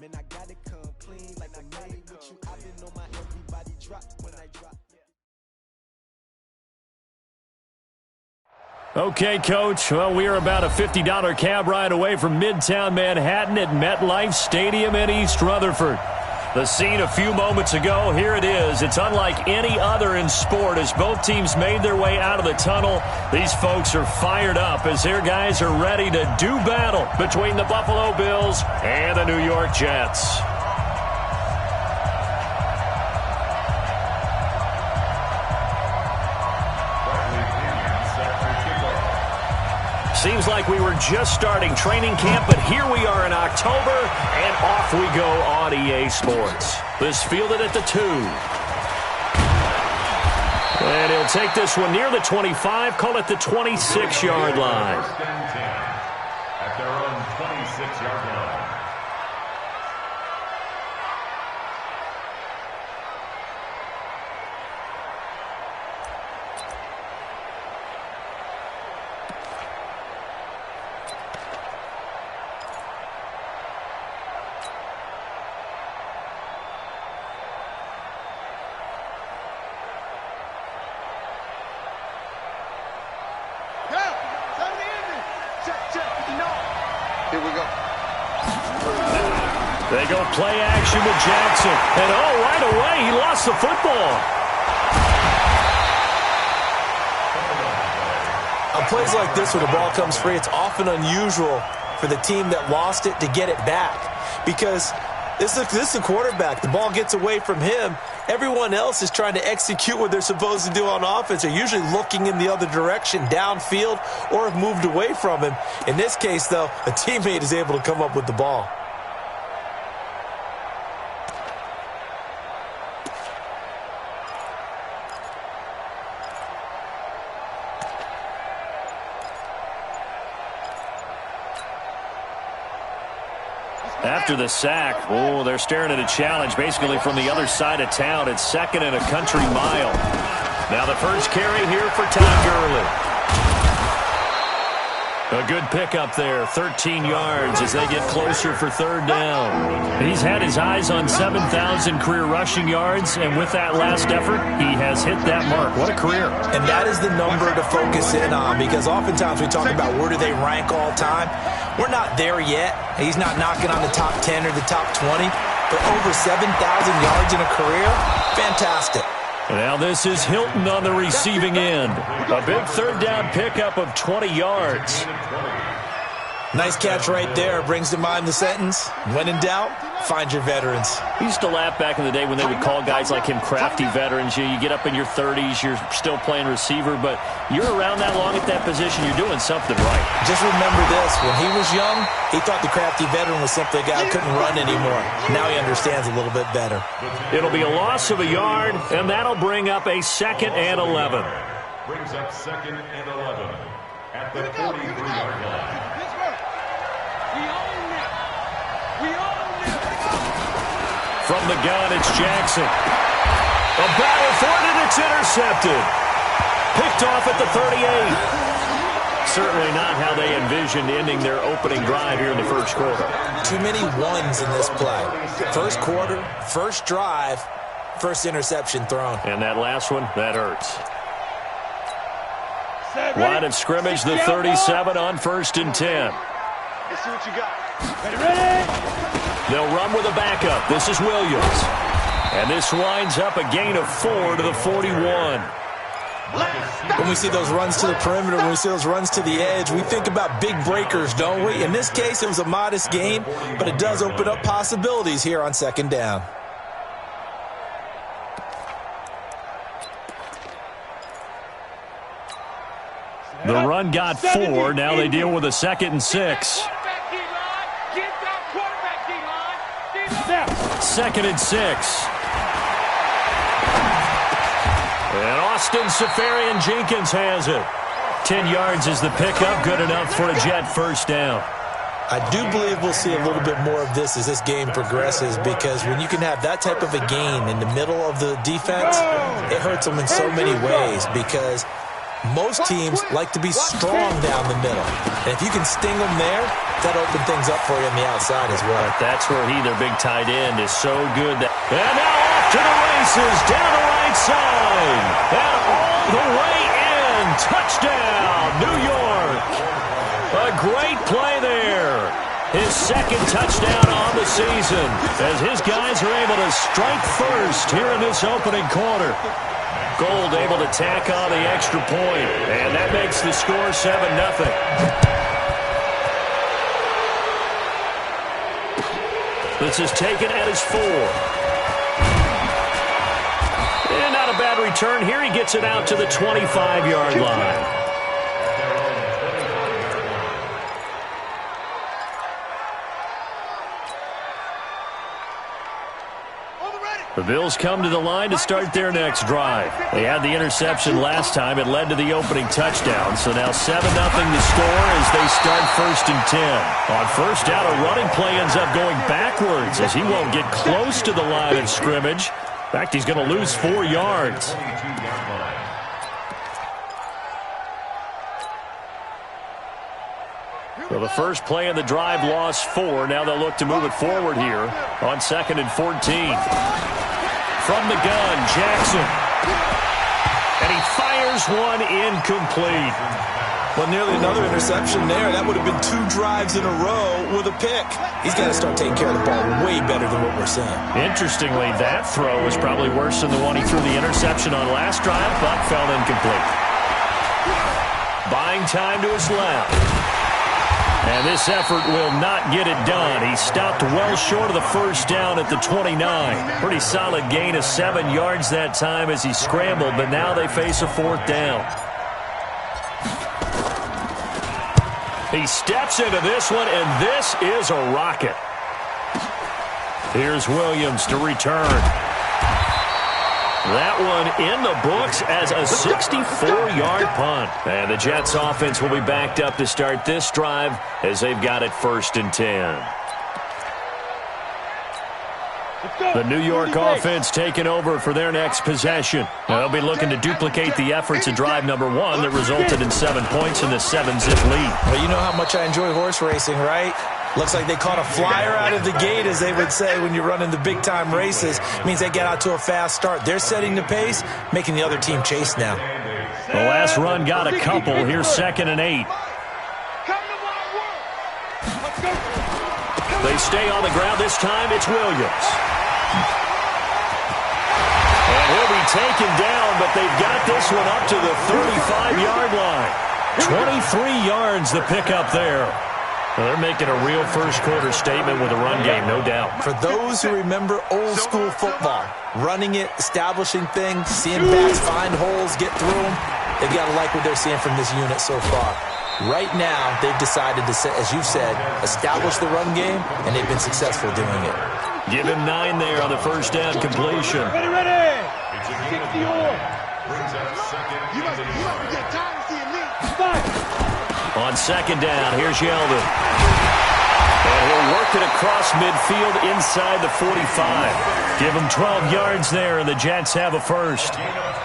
Man, I gotta come clean like I made with you. I've been on my everybody drop when I drop. Okay, Coach. Well, we are about a $50 cab ride away from Midtown Manhattan at MetLife Stadium in East Rutherford. The scene a few moments ago, here it is. It's unlike any other in sport as both teams made their way out of the tunnel. These folks are fired up as their guys are ready to do battle between the Buffalo Bills and the New York Jets. Seems like we were just starting training camp, but here we are in October, and off we go on EA Sports. This fielded at the 2. And he'll take this one near the 25, call it the 26-yard line. First and 10 at their own 26-yard line. Here we go. They go play action with Jackson. And, right away, he lost the football. On plays like this where the ball comes free, it's often unusual for the team that lost it to get it back. Because this is the quarterback. The ball gets away from him. Everyone else is trying to execute what they're supposed to do on offense. They're usually looking in the other direction, downfield, or have moved away from him. In this case, though, a teammate is able to come up with the ball. After the sack, they're staring at a challenge basically from the other side of town. It's 2nd and a country mile. Now the first carry here for Todd Gurley. A good pickup there, 13 yards as they get closer for 3rd down. He's had his eyes on 7,000 career rushing yards, and with that last effort, he has hit that mark. What a career. And that is the number to focus in on, because oftentimes we talk about where do they rank all time. We're not there yet. He's not knocking on the top 10 or the top 20, but over 7,000 yards in a career, fantastic. Now this is Hilton on the receiving end. A big 3rd down pickup of 20 yards. Nice catch right there. Brings to mind the sentence, when in doubt, find your veterans. We used to laugh back in the day when they would call guys like him crafty veterans. You get up in your 30s, you're still playing receiver, but you're around that long at that position, you're doing something right. Just remember this, when he was young, he thought the crafty veteran was simply a guy who couldn't run anymore. Now he understands a little bit better. It'll be a loss of a yard, and that'll bring up a 2nd and 11. Brings up 2nd and 11 at the 43-yard line. From the gun, it's Jackson. A battle for it, and it's intercepted. Picked off at the 38. Certainly not how they envisioned ending their opening drive here in the first quarter. Too many ones in this play. First quarter, first drive, first interception thrown. And that last one, that hurts. Line of scrimmage, the 37 on 1st and 10. Let's see what you got. Ready? They'll run with a backup. This is Williams. And this winds up a gain of 4 to the 41. When we see those runs to the perimeter, when we see those runs to the edge, we think about big breakers, don't we? In this case, it was a modest gain, but it does open up possibilities here on 2nd down. The run got 4. Now they deal with a 2nd and 6. 2nd and 6. And Austin Safarian-Jenkins has it. 10 yards is the pickup. Good enough for a Jet first down. I do believe we'll see a little bit more of this as this game progresses, because when you can have that type of a gain in the middle of the defense, it hurts them in so many ways, because Most teams like to be strong down the middle. And if you can sting them there, that'll open things up for you on the outside as well. But that's where their big tight end, is so good. And now off to the races, down the right side. And all the way in. Touchdown, New York. A great play there. His second touchdown on the season as his guys are able to strike first here in this opening quarter. Gold able to tack on the extra point, and that makes the score 7-0. This is taken at his 4. And not a bad return here. He gets it out to the 25-yard line. The Bills come to the line to start their next drive. They had the interception last time. It led to the opening touchdown. So now 7-0 the score as they start 1st and 10. On first down, a running play ends up going backwards as he won't get close to the line of scrimmage. In fact, he's going to lose 4 yards. So the first play in the drive lost 4. Now they'll look to move it forward here on 2nd and 14. From the gun, Jackson. And he fires one incomplete. Well, nearly another interception there. That would have been 2 drives in a row with a pick. He's got to start taking care of the ball way better than what we're seeing. Interestingly, that throw was probably worse than the one he threw the interception on last drive, but fell incomplete. Buying time to his left. And this effort will not get it done. He stopped well short of the first down at the 29. Pretty solid gain of 7 yards that time as he scrambled, but now they face a 4th down. He steps into this one, and this is a rocket. Here's Williams to return. That one in the books as a 64-yard punt. And the Jets offense will be backed up to start this drive as they've got it 1st and 10. The New York offense taking over for their next possession. They'll be looking to duplicate the efforts of drive number 1 that resulted in 7 points in the 7-zip lead. Well, you know how much I enjoy horse racing, right? Looks like they caught a flyer out of the gate, as they would say when you're running the big-time races. It means they get out to a fast start. They're setting the pace, making the other team chase now. The last run got a couple. Here's 2nd and 8. They stay on the ground. This time it's Williams. And he'll be taken down, but they've got this one up to the 35-yard line. 23 yards the pickup there. Well, they're making a real first-quarter statement with a run game, no doubt. For those who remember old-school football, running it, establishing things, seeing backs find holes, get through them, they've got to like what they're seeing from this unit so far. Right now, they've decided to, as you've said, establish the run game, and they've been successful doing it. Give him 9 there on the first down completion. Ready! 60 brings up 2nd and 11. On 2nd down, here's Yeldon. And he'll work it across midfield inside the 45. Give him 12 yards there, and the Jets have a first.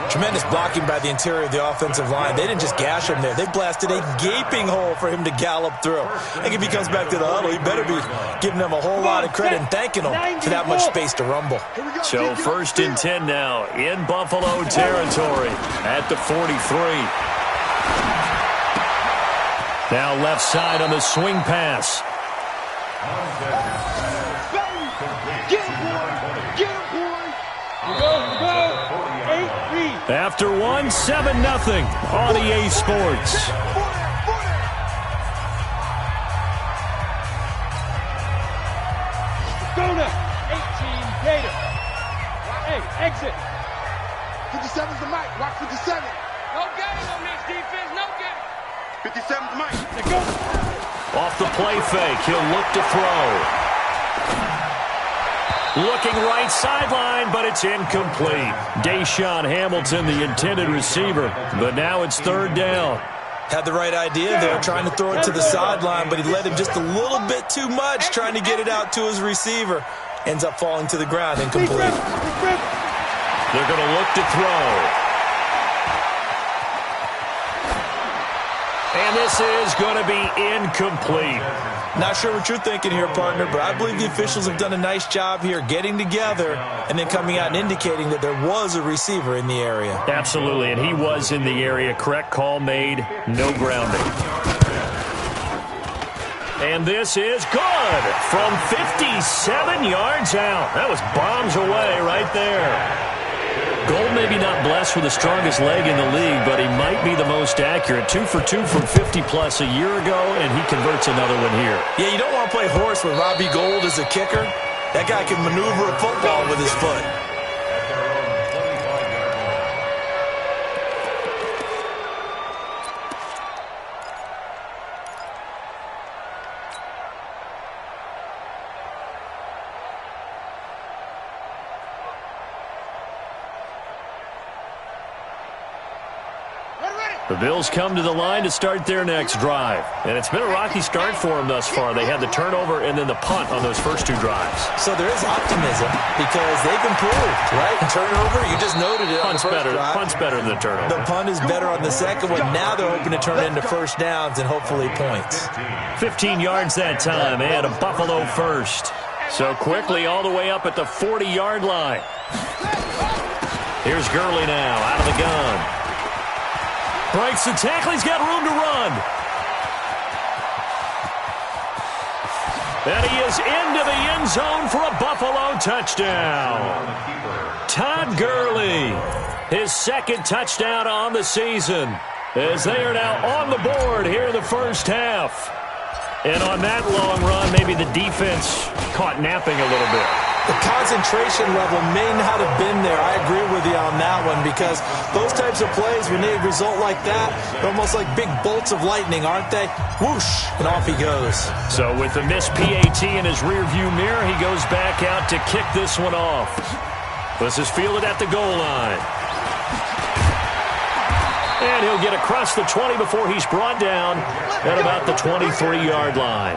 Tremendous blocking by the interior of the offensive line. They didn't just gash him there. They blasted a gaping hole for him to gallop through. I think if he comes back to the huddle, he better be giving them a whole lot of credit and thanking them for that much space to rumble. So 1st and 10 now in Buffalo territory at the 43. Now left side on the swing pass. After 1, 7-0 on EA Sports. Donut, 18, Gator. Hey, exit. 57's the mic. Watch 57. No game on this defense. No game. 57's the mic. Let's go. Off the play fake, he'll look to throw. Looking right sideline, but it's incomplete. Deshaun Hamilton, the intended receiver, but now it's 3rd down. Had the right idea there, trying to throw it to the sideline, but he led him just a little bit too much, trying to get it out to his receiver. Ends up falling to the ground, incomplete. They're going to look to throw. this is going to be incomplete. Not sure what you're thinking here, partner, but I believe the officials have done a nice job here getting together and then coming out and indicating that there was a receiver in the area. Absolutely, and he was in the area. Correct call made, no grounding. And this is good from 57 yards out. That was bombs away right there. Gold maybe not blessed with the strongest leg in the league, but he might be the most accurate. 2 for 2 from 50-plus a year ago, and he converts another one here. Yeah, you don't want to play horse with Robbie Gould as a kicker. That guy can maneuver a football with his foot. The Bills come to the line to start their next drive. And it's been a rocky start for them thus far. They had the turnover and then the punt on those first 2 drives. So there is optimism because they've improved, right? Turnover, you just noted it on the first drive. Punt's better than the turnover. The punt is better on the second one. Now they're hoping to turn it into first downs and hopefully points. 15 yards that time and a Buffalo first. So quickly all the way up at the 40-yard line. Here's Gurley now out of the gun. Breaks the tackle. He's got room to run. And he is into the end zone for a Buffalo touchdown. Todd Gurley, his second touchdown on the season, as they are now on the board here in the first half. And on that long run, maybe the defense caught napping a little bit. The concentration level may not have been there. I agree with you on that one because those types of plays, when they result like that, they're almost like big bolts of lightning, aren't they? Whoosh, and off he goes. So with the missed PAT in his rearview mirror, he goes back out to kick this one off. This is fielded at the goal line. And he'll get across the 20 before he's brought down at about the 23-yard line.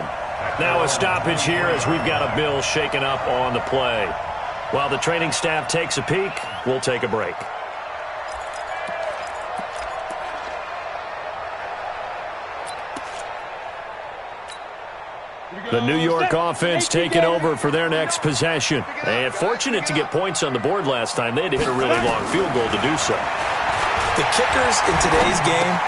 Now a stoppage here as we've got a Bill shaken up on the play. While the training staff takes a peek, we'll take a break. The New York offense taking over for their next possession. And fortunate to get points on the board last time. They had to hit a really long field goal to do so. The kickers in today's game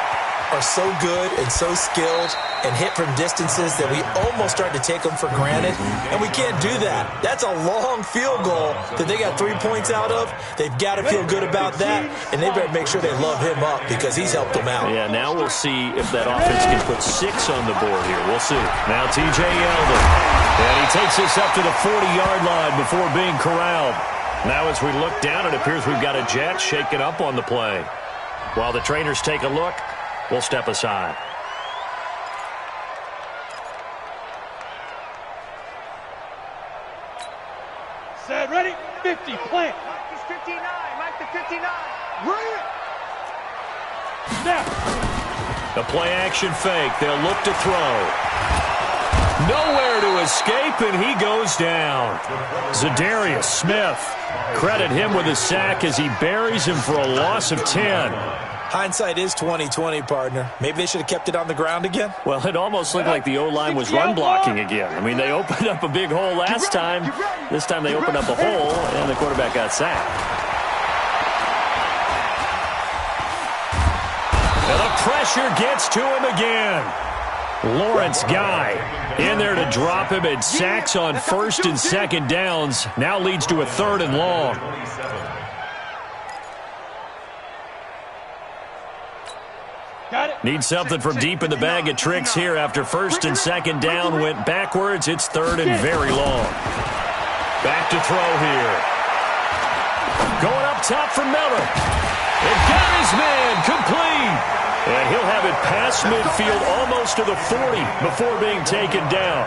are so good and so skilled and hit from distances that we almost start to take them for granted, and we can't do that. That's a long field goal that they got 3 points out of. They've got to feel good about that, and they better make sure they love him up because he's helped them out. Yeah, now we'll see if that offense can put 6 on the board here. We'll see. Now T.J. Yeldon, and he takes us up to the 40-yard line before being corralled. Now as we look down, it appears we've got a Jet shaken up on the play. While the trainers take a look, we'll step aside. Set, ready, 50, plant. Mike is 59, Mike to 59. Run it. Snap. The play action fake. They'll look to throw. Nowhere to escape, and he goes down. Zadarius Smith. Credit him with a sack as he buries him for a loss of 10. Hindsight is 20/20, partner. Maybe they should have kept it on the ground again. Well, it almost looked like the O-line was run blocking again. I mean, they opened up a big hole last time. This time they opened up a hole, and the quarterback got sacked. And the pressure gets to him again. Lawrence Guy in there to drop him, and sacks on first and second downs. Now leads to a 3rd and long. Need something from deep in the bag of tricks here after first and second down went backwards. It's 3rd and very long. Back to throw here. Going up top for Miller. And got his man complete. And he'll have it past midfield almost to the 40 before being taken down.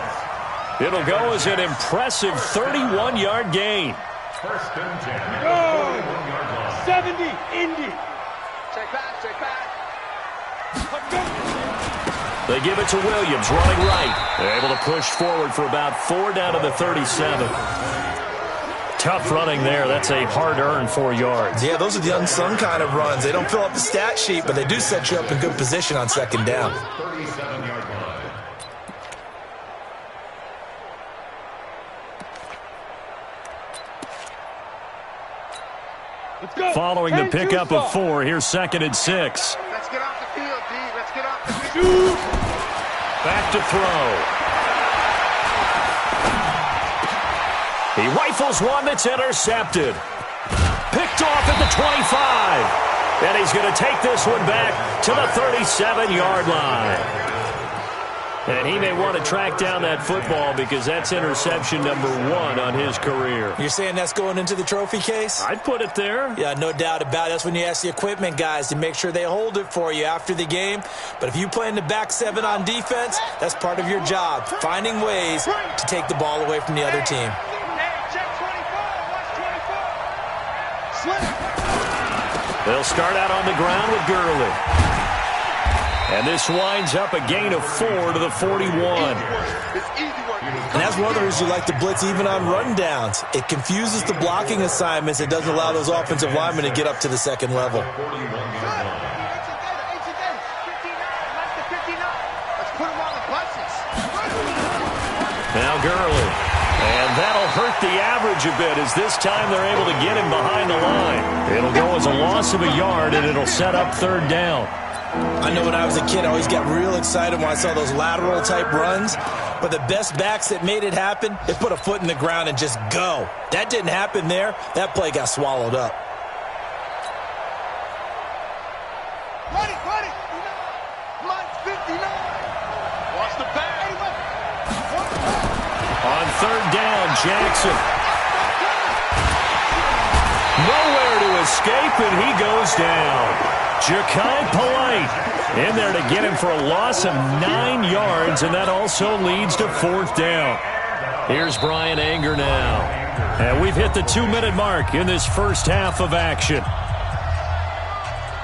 It'll go as an impressive 31-yard gain. First and 10. Go. 70, Indy. Check back, check back. They give it to Williams, running right. They're able to push forward for about 4 down to the 37. Tough running there. That's a hard-earned 4 yards. Yeah, those are the unsung kind of runs. They don't fill up the stat sheet, but they do set you up in good position on second down. 37-yard line. Let's go. Following the pickup of 4, here's 2nd and 6. Let's get off the field, D. Let's get off the field. Back to throw. He rifles one that's intercepted. Picked off at the 25. And he's going to take this one back to the 37-yard line. And he may want to track down that football because that's interception number 1 on his career. You're saying that's going into the trophy case? I'd put it there. Yeah, no doubt about it. That's when you ask the equipment guys to make sure they hold it for you after the game. But if you play in the back 7 on defense, that's part of your job, finding ways to take the ball away from the other team. They'll start out on the ground with Gurley. And this winds up a gain of 4 to the 41. And that's one of the reasons you like to blitz even on rundowns. It confuses the blocking assignments. It doesn't allow those offensive linemen to get up to the second level. Now Gurley. And that'll hurt the average a bit as this time they're able to get him behind the line. It'll go as a loss of a yard, and it'll set up 3rd down. I know when I was a kid, I always got real excited when I saw those lateral-type runs. But the best backs that made it happen, they put a foot in the ground and just go. That didn't happen there. That play got swallowed up. Ready. Mike 59. Watch the back. On 3rd down, Jackson. Nowhere to escape, and he goes down. Ja'Kai Polite in there to get him for a loss of 9 yards, and that also leads to 4th down. Here's Brian Anger now. And we've hit the 2-minute mark in this first half of action.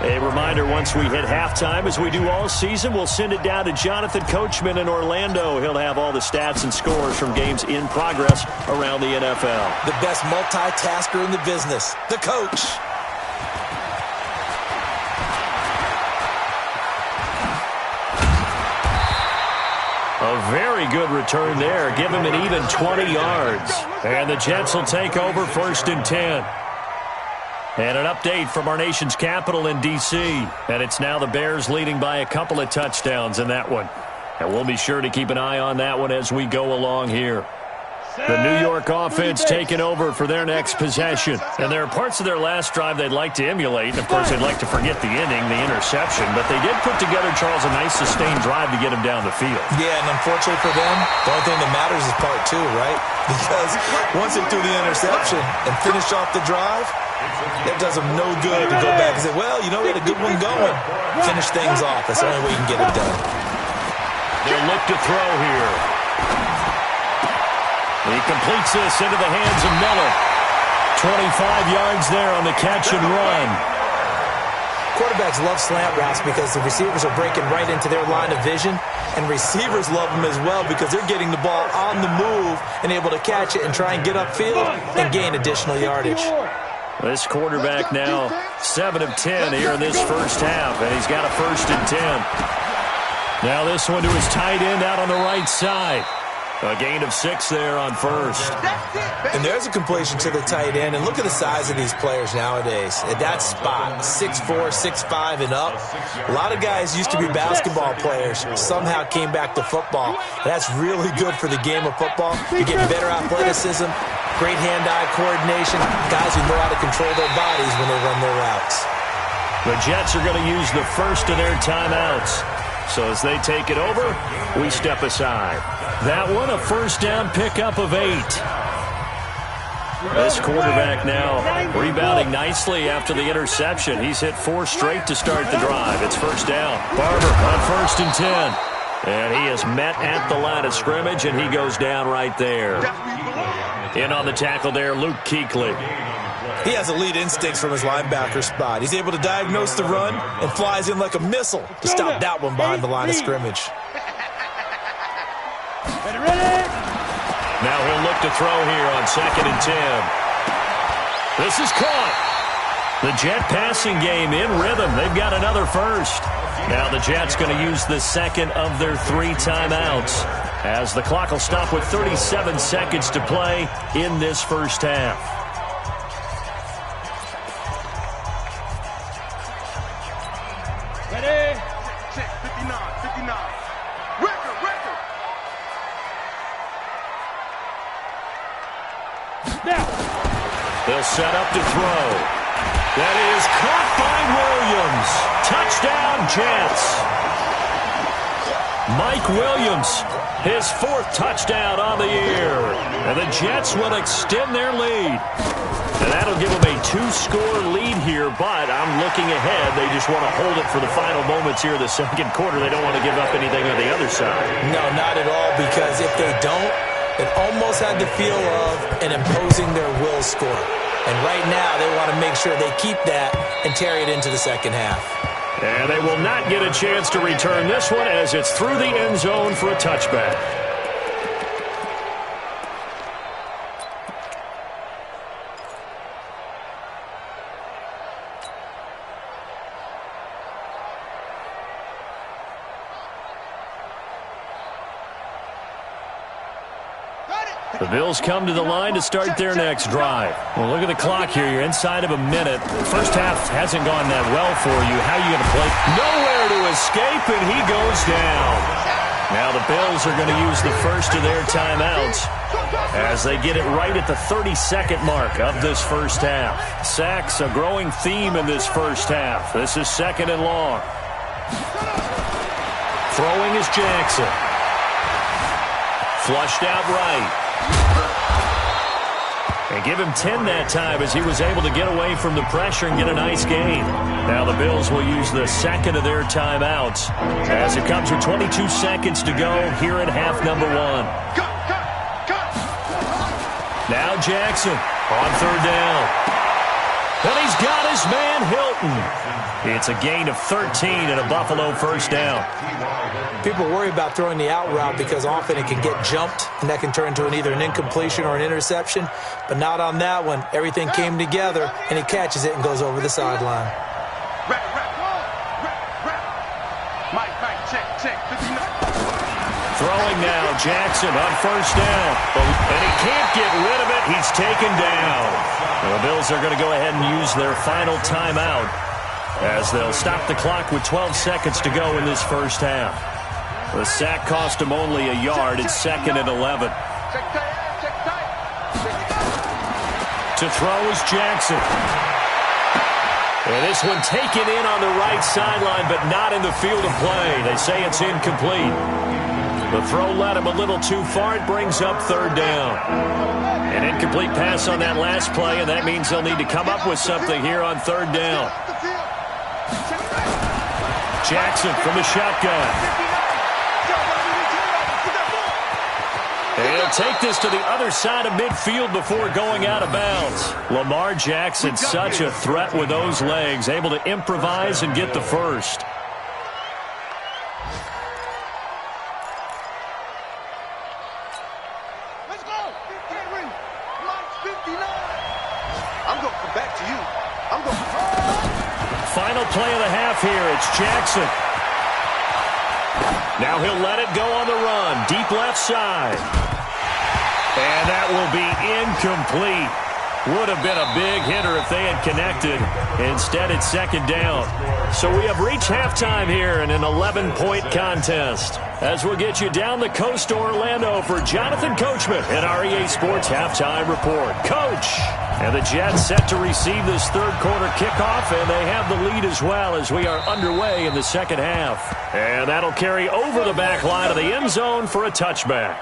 A reminder, once we hit halftime, as we do all season, we'll send it down to Jonathan Coachman in Orlando. He'll have all the stats and scores from games in progress around the NFL. The best multitasker in the business, the coach. A very good return there. Give him an even 20 yards. And the Jets will take over 1st and 10. And an update from our nation's capital in D.C. And it's now the Bears leading by a couple of touchdowns in that one. And we'll be sure to keep an eye on that one as we go along here. The New York offense taking over for their next possession. And there are parts of their last drive they'd like to emulate. And, of course, they'd like to forget the inning, the interception. But they did put together, Charles, a nice sustained drive to get him down the field. Yeah, and unfortunately for them, the only thing that matters is part 2, right? Because once they threw the interception and finished off the drive, that does them no good to go back and say, well, you know, we had a good one going. Finish things off. That's the only way you can get it done. They'll look to throw here. He completes this into the hands of Miller. 25 yards there on the catch and run. Quarterbacks love slant routes because the receivers are breaking right into their line of vision, and receivers love them as well because they're getting the ball on the move and able to catch it and try and get upfield and gain additional yardage. This quarterback now 7 of 10 here in this first half, and he's got a 1st and 10. Now this one to his tight end out on the right side. A gain of 6 there on 1st. And there's a completion to the tight end. And look at the size of these players nowadays. At that spot, 6'4", 6'5", and up. A lot of guys used to be basketball players. Somehow came back to football. That's really good for the game of football. You get better athleticism, great hand-eye coordination, guys who know how to control their bodies when they run their routes. The Jets are going to use the first of their timeouts. So as they take it over, we step aside. That one, a 1st down pickup of 8. This quarterback now rebounding nicely after the interception. He's hit 4 straight to start the drive. It's 1st down. Barber on 1st and 10. And he is met at the line of scrimmage, and he goes down right there. In on the tackle there, Luke Kuechly. He has elite instincts from his linebacker spot. He's able to diagnose the run and flies in like a missile to stop that one behind the line of scrimmage. Now he'll look to throw here on 2nd and 10. This is caught. The Jet passing game in rhythm. They've got another first. Now the Jets going to use the second of their 3 timeouts as the clock will stop with 37 seconds to play in this first half. Ready? 59. Record. Now. They'll set up to throw. That is caught by Williams. Touchdown, Jets. Mike Williams, his 4th touchdown on the year. And the Jets will extend their lead. And that'll give them a 2-score lead here, but I'm looking ahead. They just want to hold it for the final moments here in the second quarter. They don't want to give up anything on the other side. No, not at all, because if they don't, it almost had the feel of an imposing their will score. And right now, they want to make sure they keep that and carry it into the second half. And they will not get a chance to return this one as it's through the end zone for a touchback. The Bills come to the line to start their next drive. Well, look at the clock here. You're inside of a minute. The first half hasn't gone that well for you. How are you going to play? Nowhere to escape, and he goes down. Now the Bills are going to use the first of their timeouts as they get it right at the 30-second mark of this first half. Sacks, a growing theme in this first half. This is 2nd and long. Throwing is Jackson. Flushed out right. And give him 10 that time as he was able to get away from the pressure and get a nice gain. Now the Bills will use the second of their timeouts as it comes with 22 seconds to go here at half number 1. Now Jackson on 3rd down. And he's got his man Hilton. It's a gain of 13 and a Buffalo first down. People worry about throwing the out route because often it can get jumped, and that can turn into either an incompletion or an interception. But not on that one. Everything came together, and he catches it and goes over the sideline. Mike, check. 59. Throwing now, Jackson on 1st down. And he can't get rid of it. He's taken down. And the Bills are going to go ahead and use their final timeout as they'll stop the clock with 12 seconds to go in this first half. The sack cost him only a yard. It's 2nd and 11. To throw is Jackson. And this one taken in on the right sideline, but not in the field of play. They say it's incomplete. The throw led him a little too far. It brings up 3rd down. An incomplete pass on that last play, and that means they'll need to come up with something here on 3rd down. Jackson from the shotgun. And he'll take this to the other side of midfield before going out of bounds. Lamar Jackson, such a threat with those legs, able to improvise and get the first. Let's go. Henry. Mike 59. I'm going to come back to you. I'm going to... Final play of the half here. It's Jackson. Now he'll let it go on the run. Deep left side. And that will be incomplete. Would have been a big hitter if they had connected. Instead, it's 2nd down. So we have reached halftime here in an 11-point contest. As we'll get you down the coast to Orlando for Jonathan Coachman at our EA Sports Halftime Report. Coach! And the Jets set to receive this 3rd quarter kickoff, and they have the lead as well as we are underway in the second half. And that'll carry over the back line of the end zone for a touchback.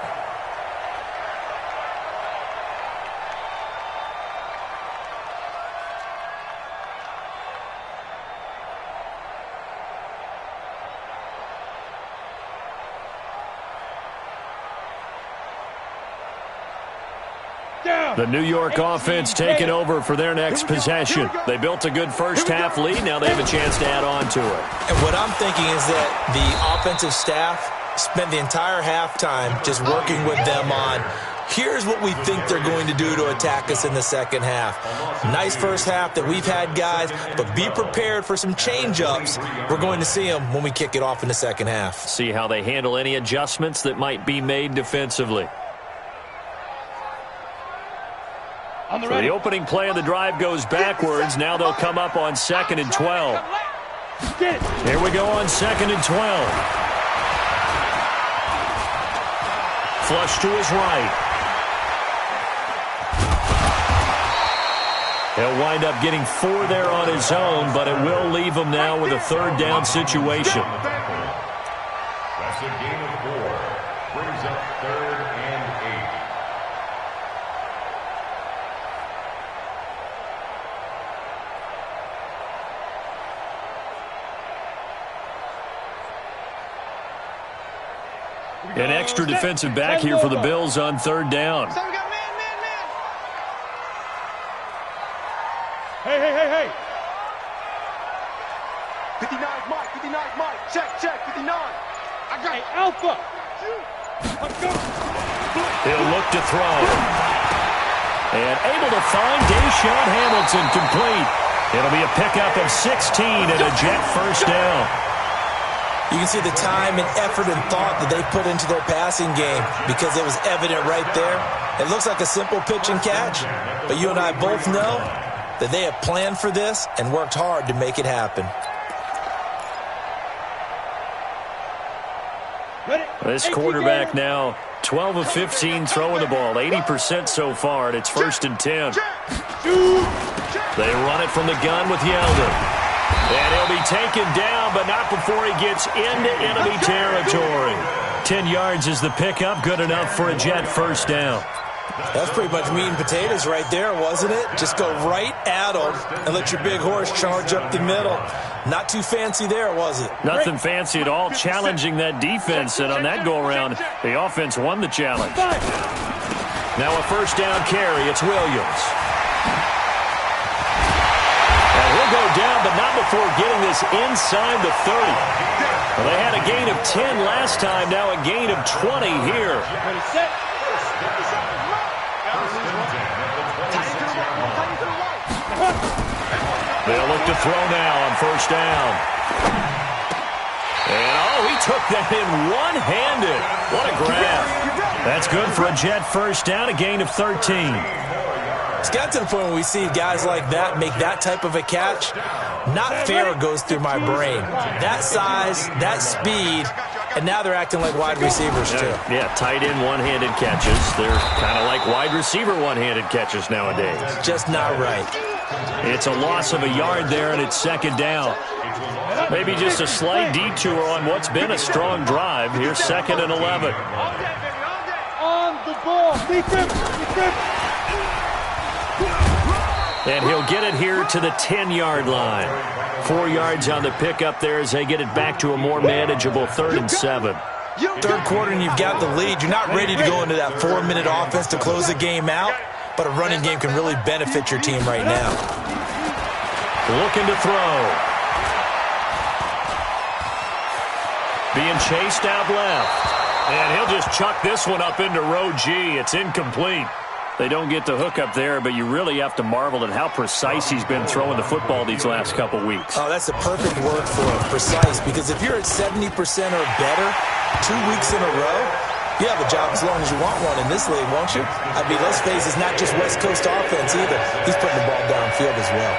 The New York offense taking over for their next possession. They built a good first half lead. Now they have a chance to add on to it. And what I'm thinking is that the offensive staff spent the entire halftime just working with them on, here's what we think they're going to do to attack us in the second half. Nice first half that we've had, guys, but be prepared for some change-ups. We're going to see them when we kick it off in the second half. See how they handle any adjustments that might be made defensively. So the opening play of the drive goes backwards. Now they'll come up on 2nd and 12. Here we go on 2nd and 12. Flush to his right. He'll wind up getting 4 there on his own, but it will leave him now with a 3rd down situation. That's a gain of 4. Brings up 3rd and 8. An extra defensive back here for the Bills on 3rd down. So we got man. Hey. 59's Mike, 59's Mike. Check, 59. I got Hey, Alpha. Let's go. He'll look to throw. And able to find Deshaun Hamilton complete. It'll be a pickup of 16 and a Jet first down. You can see the time and effort and thought that they put into their passing game because it was evident right there. It looks like a simple pitch and catch, but you and I both know that they have planned for this and worked hard to make it happen. This quarterback now 12 of 15 throwing the ball, 80% so far, and it's 1st and 10. They run it from the gun with Yeldon. And he'll be taken down, but not before he gets into enemy territory. 10 yards is the pickup, good enough for a Jet first down. That's pretty much meat and potatoes right there, wasn't it? Just go right at them and let your big horse charge up the middle. Not too fancy there, was it? Nothing fancy at all, challenging that defense, and on that go-around, the offense won the challenge. Now a first down carry, it's Williams. And he'll go down, but not before getting this inside the 30. Well, they had a gain of 10 last time, now a gain of 20 here. Ready, set. They'll look to throw now on first down. And, he took that in one-handed. What a grab. That's good for a Jet first down, a gain of 13. It's got to the point where we see guys like that make that type of a catch. Not fair goes through my brain. That size, that speed, and now they're acting like wide receivers too. Yeah, tight end one-handed catches. They're kind of like wide receiver one-handed catches nowadays. Just not right. It's a loss of a yard there, and it's 2nd down. Maybe just a slight detour on what's been a strong drive. Here's 2nd and 11. On the ball. Defense. And he'll get it here to the 10-yard line. 4 yards on the pickup there as they get it back to a more manageable 3rd and 7. Third quarter and you've got the lead. You're not ready to go into that 4-minute offense to close the game out, but a running game can really benefit your team right now. Looking to throw. Being chased out left. And he'll just chuck this one up into row G. It's incomplete. They don't get the hook up there, but you really have to marvel at how precise he's been throwing the football these last couple weeks. Oh, that's the perfect word for it, precise, because if you're at 70% or better 2 weeks in a row, you have a job as long as you want one in this league, won't you? I mean, let's face it, it's not just West Coast offense either. He's putting the ball downfield as well.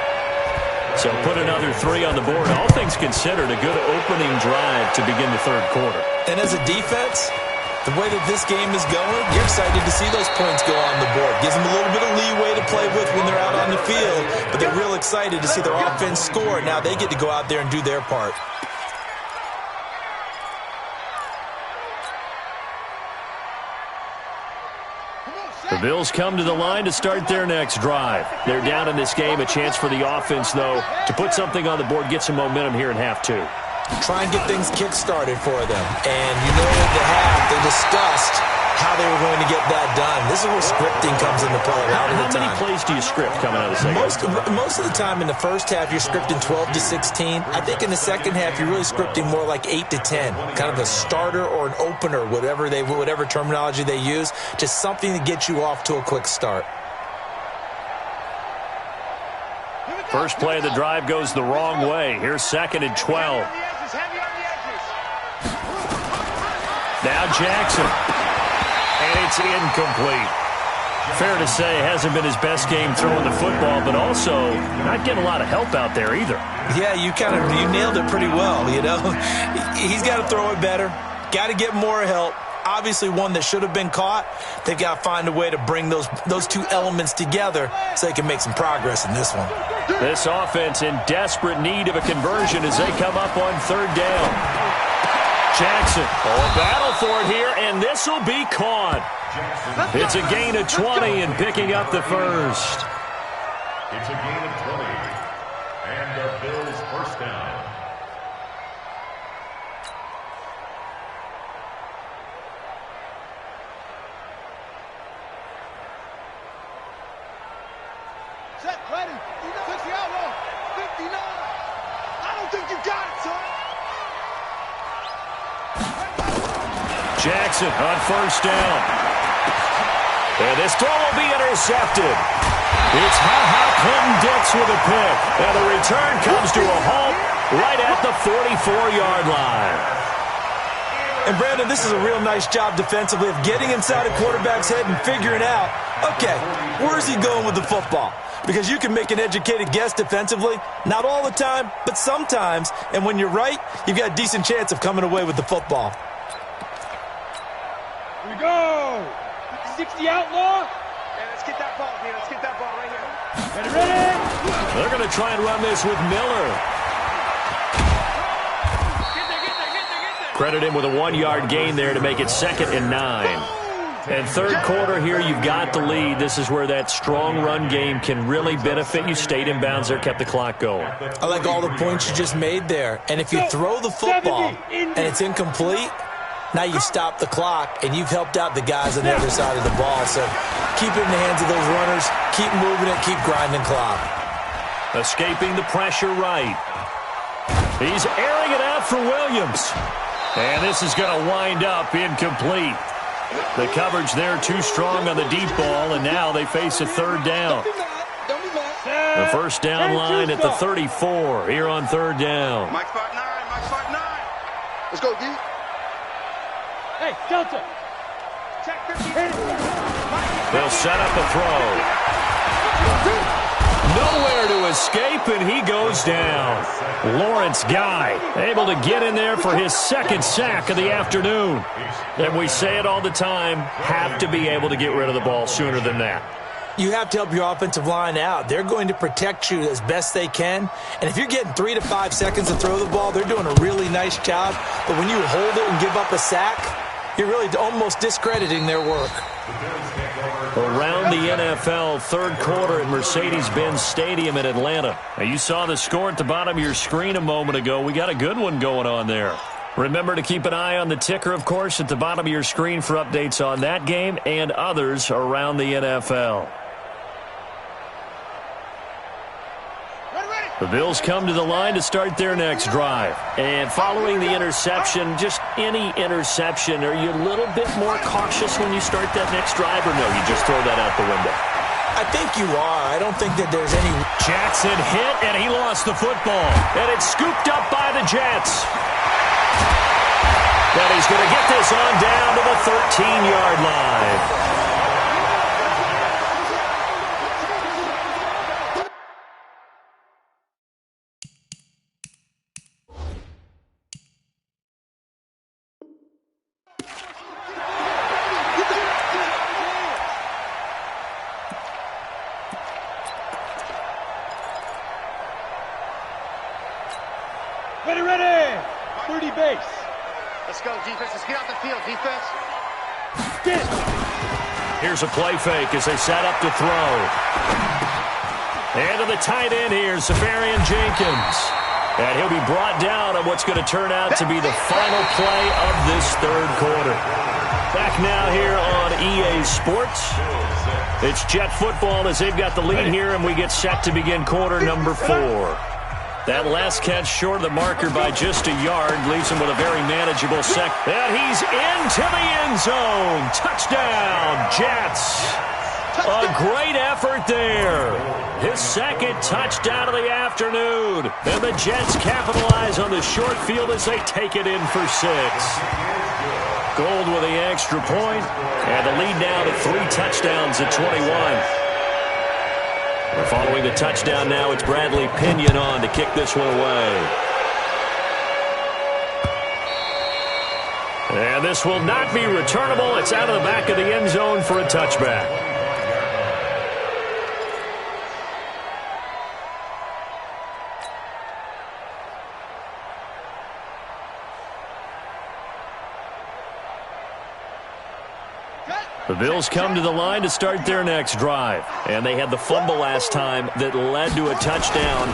So put another 3 on the board. All things considered, a good opening drive to begin the 3rd quarter. And as a defense, the way that this game is going, you're excited to see those points go on the board. Gives them a little bit of leeway to play with when they're out on the field, but they're real excited to see their offense score. Now they get to go out there and do their part. The Bills come to the line to start their next drive. They're down in this game. A chance for the offense, though, to put something on the board, get some momentum here in half 2. Try and get things kick-started for them. And you know at the half, they discussed how how they were going to get that done. This is where scripting comes into play. How many plays do you script coming out of the second? Most of the time in the first half, you're scripting 12 to 16. I think in the second half, you're really scripting more like 8 to 10. Kind of a starter or an opener, whatever terminology they use. Just something to get you off to a quick start. First play of the drive goes the wrong way. Here's 2nd and 12. Now Jackson. And it's incomplete. Fair to say, hasn't been his best game throwing the football, but also not getting a lot of help out there either. Yeah, you nailed it pretty well, you know. He's got to throw it better. Got to get more help. Obviously one that should have been caught. They've got to find a way to bring those two elements together so they can make some progress in this one. This offense in desperate need of a conversion as they come up on 3rd down. Jackson, a battle for it here, and this will be caught. It's a gain of 20 and picking up the first. It's a gain of 20. And the Bills' first down. Set, ready. Touch the outlaw. 59. I don't think you got it, son. Jackson on 1st down. And this throw will be intercepted. It's Clinton-Dix with a pick. And the return comes to a halt right at the 44-yard line. And, Brandon, this is a real nice job defensively of getting inside a quarterback's head and figuring out, okay, where's he going with the football? Because you can make an educated guess defensively. Not all the time, but sometimes. And when you're right, you've got a decent chance of coming away with the football. Here we go. 60 outlaw. Yeah, let's get that ball here. Let's get that ball right here. Ready? They're going to try and run this with Miller. Get there. Credit him with a 1-yard gain there to make it 2nd and 9. And 3rd quarter here, you've got the lead. This is where that strong run game can really benefit you. Stayed in bounds there, kept the clock going. I like all the points you just made there. And if you throw the football and it's incomplete, now you stop the clock, and you've helped out the guys on the other side of the ball. So keep it in the hands of those runners. Keep moving it. Keep grinding clock. Escaping the pressure right. He's airing it out for Williams. And this is going to wind up incomplete. The coverage there too strong on the deep ball, and now they face a 3rd down. The first down line at the 34 here on 3rd down. Mike 5'9", Mike 5'9". Let's go, D. Hey, Delta. Check 50. They'll set up a throw. Nowhere to escape, and he goes down. Lawrence Guy able to get in there for his 2nd sack of the afternoon. And we say it all the time, have to be able to get rid of the ball sooner than that. You have to help your offensive line out. They're going to protect you as best they can. And if you're getting 3 to 5 seconds to throw the ball, they're doing a really nice job. But when you hold it and give up a sack, you're really almost discrediting their work. Around the NFL, 3rd quarter at Mercedes-Benz Stadium in Atlanta. Now, you saw the score at the bottom of your screen a moment ago. We got a good one going on there. Remember to keep an eye on the ticker, of course, at the bottom of your screen for updates on that game and others around the NFL. The Bills come to the line to start their next drive. And following the interception, just any interception, are you a little bit more cautious when you start that next drive, or no, you just throw that out the window? I think you are. I don't think that there's any... Jackson hit, and he lost the football. And it's scooped up by the Jets. But he's going to get this on down to the 13-yard line. Ready. 30 base. Let's go, defense. Let's get out the field, defense. Here's a play fake as they set up to throw. And to the tight end here, Safarian Jenkins. And he'll be brought down on what's going to turn out to be the final play of this 3rd quarter. Back now here on EA Sports. It's Jet football as they've got the lead here, and we get set to begin quarter number 4. That last catch short of the marker by just a yard leaves him with a very manageable sec. And he's into the end zone. Touchdown, Jets. A great effort there. His second touchdown of the afternoon. And the Jets capitalize on the short field as they take it in for 6. Gold with the extra point, and the lead now to 3 touchdowns at 21. Following the touchdown now, it's Bradley Pinion on to kick this one away. And this will not be returnable. It's out of the back of the end zone for a touchback. The Bills come to the line to start their next drive. And they had the fumble last time that led to a touchdown.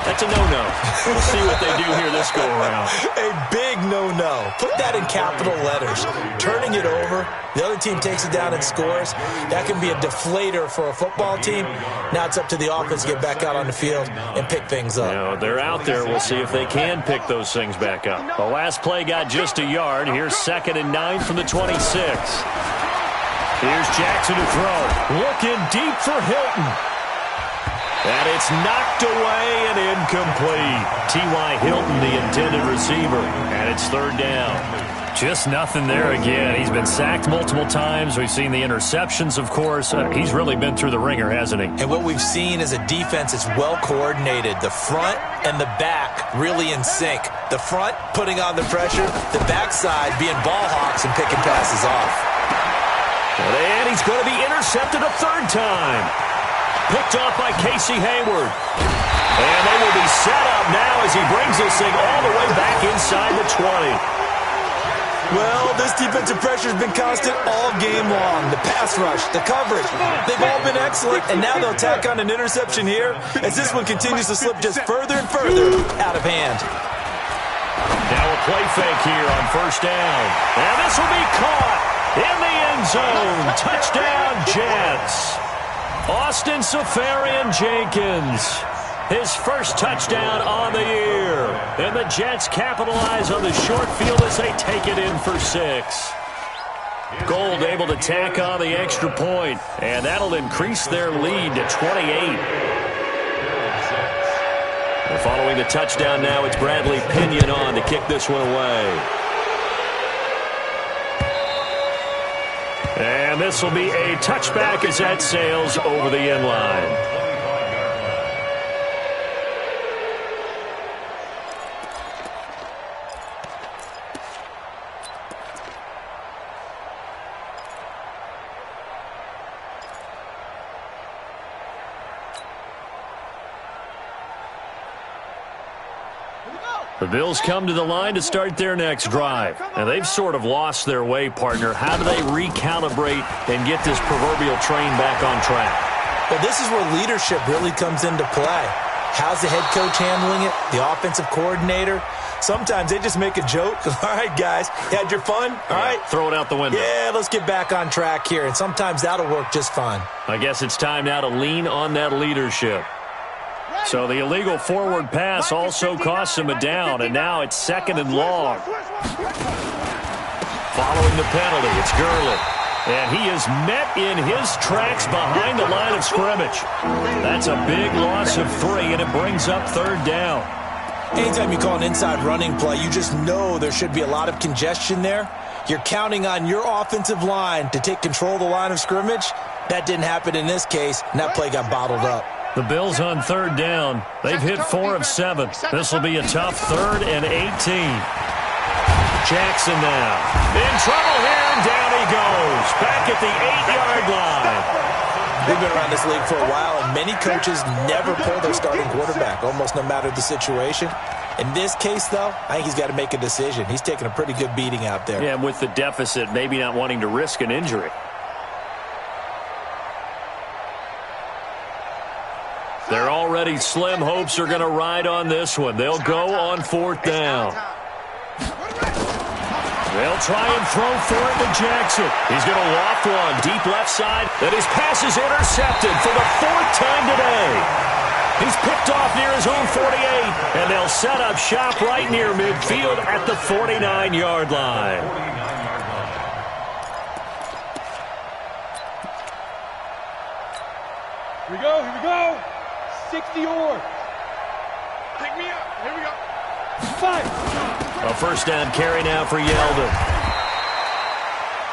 That's a no-no. We'll see what they do here this go-around. A big no-no. Put that in capital letters. Turning it over, the other team takes it down and scores. That can be a deflator for a football team. Now it's up to the offense to get back out on the field and pick things up. You know, they're out there. We'll see if they can pick those things back up. The last play got just a yard. Here's 2nd and 9 from the 26. Here's Jackson to throw. Looking deep for Hilton. And it's knocked away and incomplete. T.Y. Hilton, the intended receiver. And it's 3rd down. Just nothing there again. He's been sacked multiple times. We've seen the interceptions, of course. He's really been through the ringer, hasn't he? And what we've seen is a defense that's well coordinated. The front and the back really in sync. The front putting on the pressure. The backside being ball hawks and picking passes off. And he's going to be intercepted a 3rd time. Picked off by Casey Hayward. And they will be set up now as he brings this thing all the way back inside the 20. Well, this defensive pressure has been constant all game long. The pass rush, the coverage, they've all been excellent. And now they'll tack on an interception here as this one continues to slip just further and further out of hand. Now a play fake here on 1st down. And this will be caught in the end zone. Touchdown, Jets. Austin Safarian-Jenkins, his first touchdown on the year. And the Jets capitalize on the short field as they take it in for 6. Gold able to tack on the extra point, and that'll increase their lead to 28. And following the touchdown now, it's Bradley Pinion on to kick this one away. And this will be a touchback as that sails over the end line. The Bills come to the line to start their next drive. And they've sort of lost their way, partner. How do they recalibrate and get this proverbial train back on track? Well, this is where leadership really comes into play. How's the head coach handling it? The offensive coordinator? Sometimes they just make a joke. All right, guys, you had your fun? All right. Throw it out the window. Yeah, let's get back on track here. And sometimes that'll work just fine. I guess it's time now to lean on that leadership. So the illegal forward pass also costs him a down, and now it's 2nd and long. Following the penalty, it's Gurley. And he is met in his tracks behind the line of scrimmage. That's a big loss of 3, and it brings up 3rd down. Anytime you call an inside running play, you just know there should be a lot of congestion there. You're counting on your offensive line to take control of the line of scrimmage. That didn't happen in this case, and that play got bottled up. The Bills on 3rd down. They've hit 4 of 7. This will be a tough 3rd and 18. Jackson now. In trouble here, and down he goes. Back at the 8-yard line. We've been around this league for a while, and many coaches never pull their starting quarterback, almost no matter the situation. In this case, though, I think he's got to make a decision. He's taking a pretty good beating out there. Yeah, and with the deficit, maybe not wanting to risk an injury. They're already slim hopes are going to ride on this one. They'll go on 4th down. They'll try and throw for it to Jackson. He's going to loft one deep left side. And his pass is intercepted for the 4th time today. He's picked off near his own 48, and they'll set up shop right near midfield at the 49-yard line. Here we go, here we go. 60 yards. Pick me up. Here we go. 5. A first down carry now for Yeldon.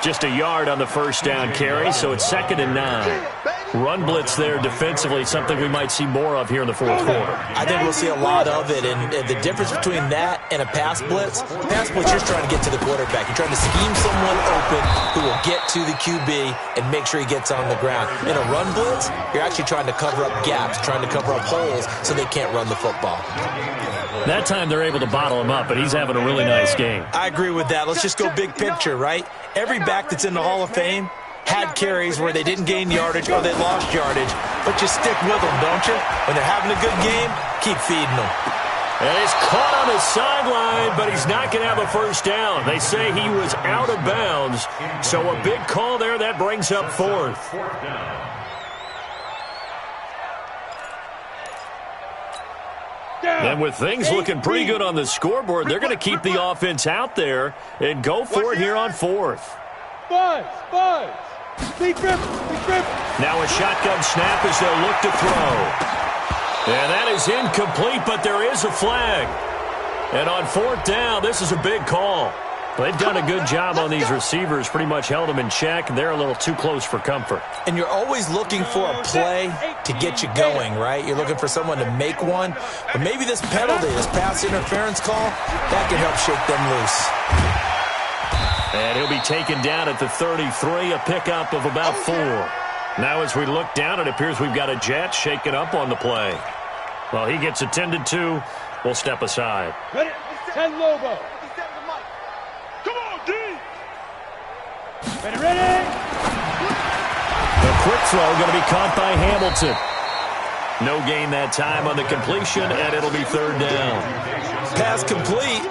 Just a yard on the first down carry, so it's 2nd and 9. Run blitz there defensively, something we might see more of here in the 4th quarter. I think we'll see a lot of it, and the difference between that and a pass blitz, you're just trying to get to the quarterback. You're trying to scheme someone open who will get to the QB and make sure he gets on the ground. In a run blitz, you're actually trying to cover up gaps, trying to cover up holes so they can't run the football. That time they're able to bottle him up, but he's having a really nice game. I agree with that. Let's just go big picture, right? Every back that's in the Hall of Fame had carries where they didn't gain yardage or they lost yardage, but you stick with them, don't you? When they're having a good game, keep feeding them. And he's caught on the sideline, but he's not going to have a first down. They say he was out of bounds, so a big call there. That brings up 4th. And with things looking pretty good on the scoreboard, they're going to keep the offense out there and go for it here on 4th. Buzz. Big grip. Now a shotgun snap as they'll look to throw. And that is incomplete, but there is a flag. And on 4th down, this is a big call. They've done a good job on these receivers, pretty much held them in check, and they're a little too close for comfort. And you're always looking for a play to get you going, right? You're looking for someone to make one. But maybe this penalty, this pass interference call, that can help shake them loose. And he'll be taken down at the 33, a pickup of about 4. Now as we look down, it appears we've got a Jet shaken up on the play. Well, he gets attended to. We'll step aside. Ready? 10 Lobo. Come on, D. Ready? The quick throw going to be caught by Hamilton. No gain that time on the completion, and it'll be 3rd down. Pass complete.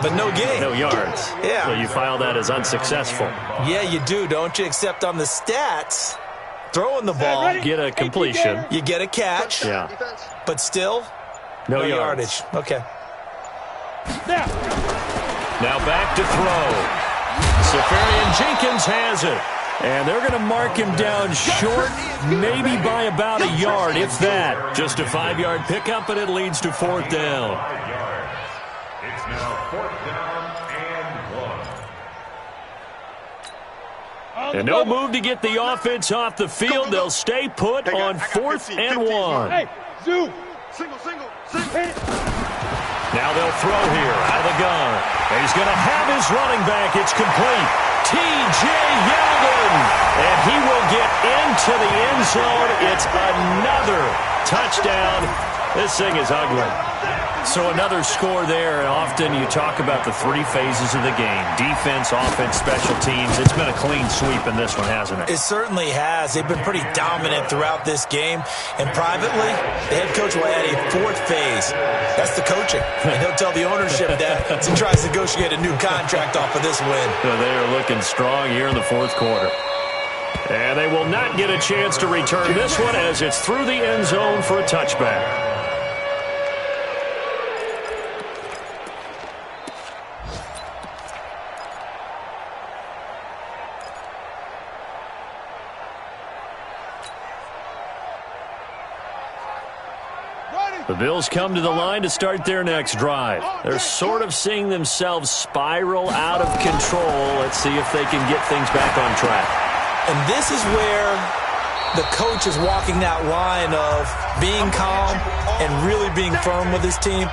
But no gain. No yards. Yeah. So you file that as unsuccessful. Yeah, you do, don't you? Except on the stats, throwing the ball. Get a completion. You get a catch. Yeah. But still, no yardage. Okay. Now back to throw. Safarian Jenkins has it. And they're going to mark him down short, maybe by about a yard, if that. Just a 5-yard pickup, and it leads to 4th down. It's now 4th down and 1. And no move to get the offense off the field. They'll stay put on 4th and 1. Hey, Zoo. Single. Now they'll throw here out of the gun. And he's going to have his running back. It's complete. T.J. Yeldon. And he will get into the end zone. It's another touchdown. This thing is ugly. So another score there. Often you talk about the 3 phases of the game. Defense, offense, special teams. It's been a clean sweep in this one, hasn't it? It certainly has. They've been pretty dominant throughout this game. And privately, the head coach will add a 4th phase. That's the coaching. And he'll tell the ownership that as he tries to negotiate a new contract off of this win. So they are looking strong here in the 4th quarter. And they will not get a chance to return this one as it's through the end zone for a touchback. The Bills come to the line to start their next drive. They're sort of seeing themselves spiral out of control. Let's see if they can get things back on track. And this is where the coach is walking that line of being calm and really being firm with his team.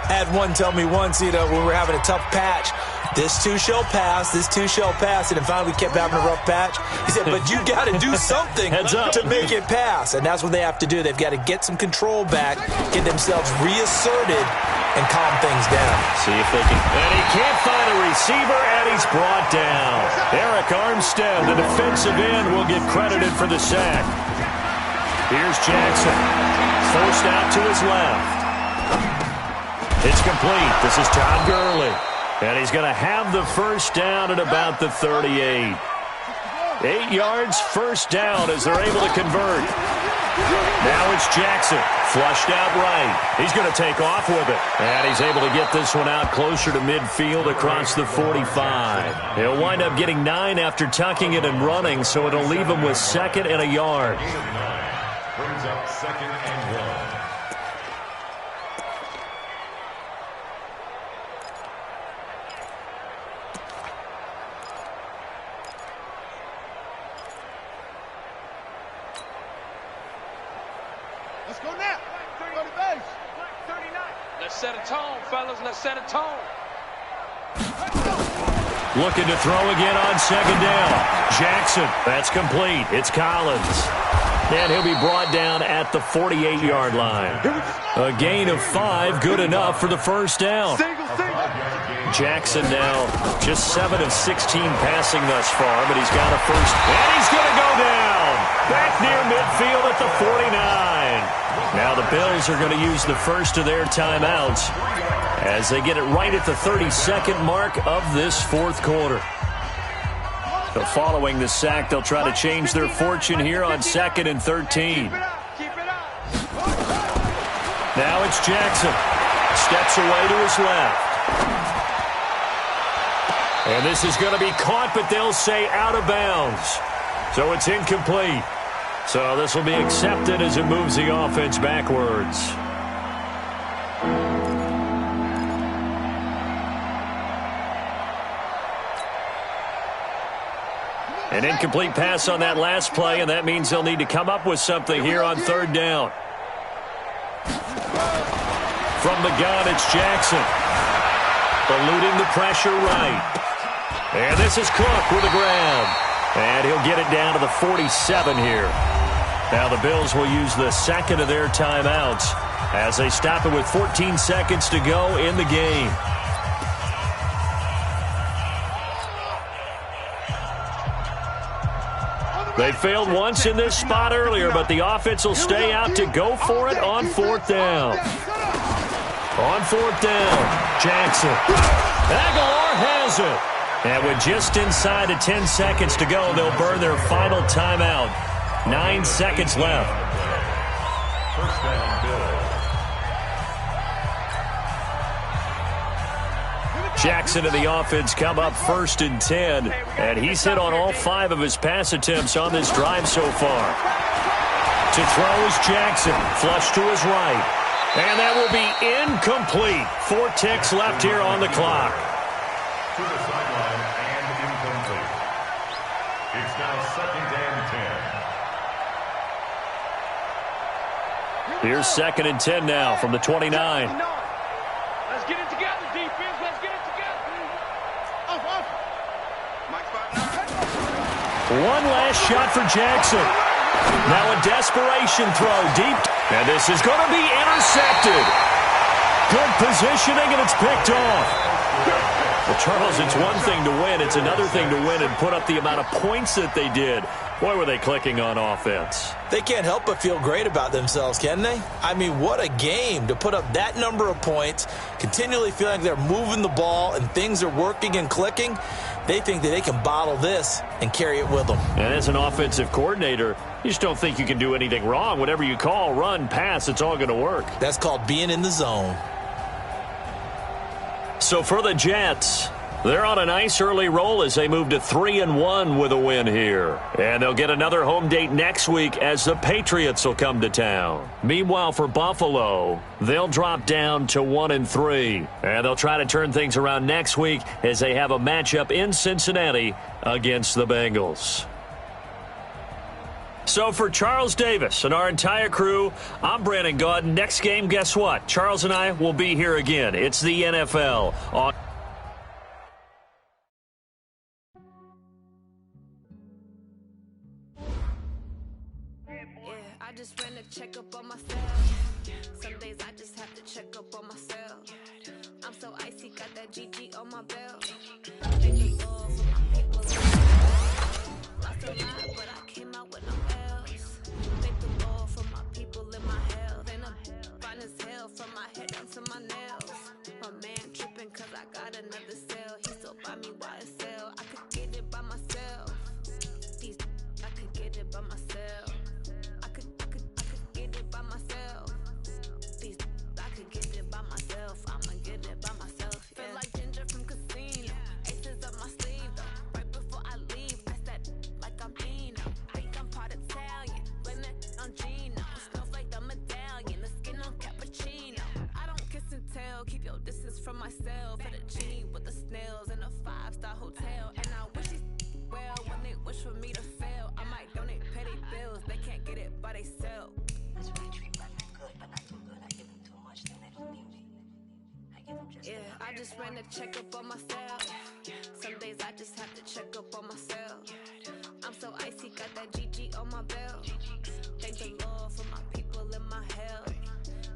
I had one tell me once, when we were having a tough patch, this too shall pass, this too shall pass. And finally we kept having a rough patch. He said, but you got to do something to make it pass. And that's what they have to do. They've got to get some control back, get themselves reasserted, and calm things down. See if they can. And he can't find a receiver, and he's brought down. Eric Armstead, the defensive end, will get credited for the sack. Here's Jackson. Forced out to his left. It's complete. This is Todd Gurley. And he's going to have the first down at about the 38. 8 yards, first down as they're able to convert. Now it's Jackson, flushed out right. He's going to take off with it. And he's able to get this one out closer to midfield across the 45. He'll wind up getting 9 after tucking it and running, so it'll leave him with 2nd and a yard. Brings up 2nd and 1. Let's go now. Go to base. 39. Let's set a tone, fellas. Let's set a tone. Looking to throw again on 2nd down. Jackson, that's complete. It's Collins. And he'll be brought down at the 48-yard line. A gain of 5, good enough for the first down. Jackson now just 7 of 16 passing thus far, but he's got a first. And he's going to go down. Back near midfield at the 49. Now the Bills are going to use the first of their timeouts as they get it right at the 32nd mark of this 4th quarter. So following the sack, they'll try to change their fortune here on 2nd and 13. Now it's Jackson. Steps away to his left. And this is going to be caught, but they'll say out of bounds. So it's incomplete. So this will be accepted as it moves the offense backwards. An incomplete pass on that last play, and that means they'll need to come up with something here on 3rd down. From the gun, it's Jackson. Eluding the pressure right. And this is Cook with a grab. And he'll get it down to the 47 here. Now the Bills will use the 2nd of their timeouts as they stop it with 14 seconds to go in the game. They failed once in this spot earlier, but the offense will stay out to go for it on 4th down. On 4th down, Jackson. Aguilar has it. And with just inside of 10 seconds to go, they'll burn their final timeout. 9 seconds left. First down, Bills. Jackson and the offense come up 1st and 10. And he's hit on all 5 of his pass attempts on this drive so far. To throw is Jackson. Flush to his right. And that will be incomplete. 4 ticks left here on the clock. To the sideline and incomplete. It's now 2nd and 10. Here's 2nd and 10 now from the 29. Let's get it together, defense. Let's get it together. One last shot for Jackson. Now a desperation throw deep. And this is going to be intercepted. Good positioning, and it's picked off. Well, Charles, it's one thing to win. It's another thing to win and put up the amount of points that they did. Boy, were they clicking on offense. They can't help but feel great about themselves, can they? I mean, what a game to put up that number of points, continually feeling like they're moving the ball and things are working and clicking. They think that they can bottle this and carry it with them. And as an offensive coordinator, you just don't think you can do anything wrong. Whatever you call, run, pass, it's all going to work. That's called being in the zone. So for the Jets, they're on a nice early roll as they move to 3-1 with a win here. And they'll get another home date next week as the Patriots will come to town. Meanwhile, for Buffalo, they'll drop down to 1-3. And they'll try to turn things around next week as they have a matchup in Cincinnati against the Bengals. So for Charles Davis and our entire crew, I'm Brandon Gaudin. Next game, guess what? Charles and I will be here again. It's the NFL on... I just ran a check up on myself. Some days I just have to check up on myself. I'm so icy, got that GG on my belt. Thank the Lord for my people. Lost a lot, but I came out with no else. Thank the Lord for my people in my health. And I'm fine as hell from my head down to my nails. My man tripping cause I got another just ran a checkup on myself. Some days I just have to check up on myself. I'm so icy, got that GG on my belt. Thank the Lord for my people in my health.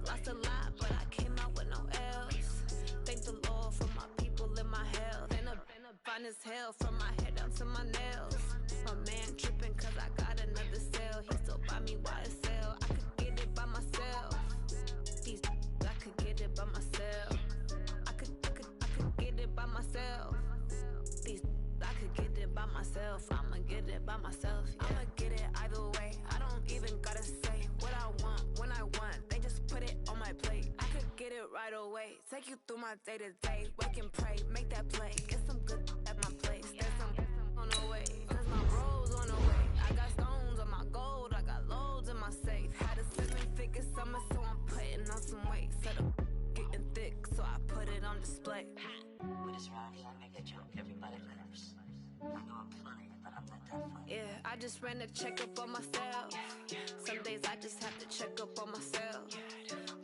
Lost a lot, but I came out with no else. Thank the Lord for my people in my health. And I've been fine as hell from my head down to my nails. My man tripping cause I got another cell. He still buy me YSL. I could get it by myself. These I could get it by myself. I could get it by myself. These I could get it by myself. I'ma get it by myself. Yeah. I'ma get it either way. I don't even gotta say what I want when I want. They just put it on my plate. I could get it right away. Take you through my day to day. Wake and pray, make that play. Get some good at my place. There's some on the way. Cause my bros on the way. I got stones on my gold. I got loads in my safe. Had a 7-figure summer, so I'm putting on some weight. Set up getting thick, so I put it on display. With this round, I make a joke. Everybody laughs. I know I'm funny, but I'm not that funny. Yeah, I just ran a checkup on myself. Some days I just have to check up on myself.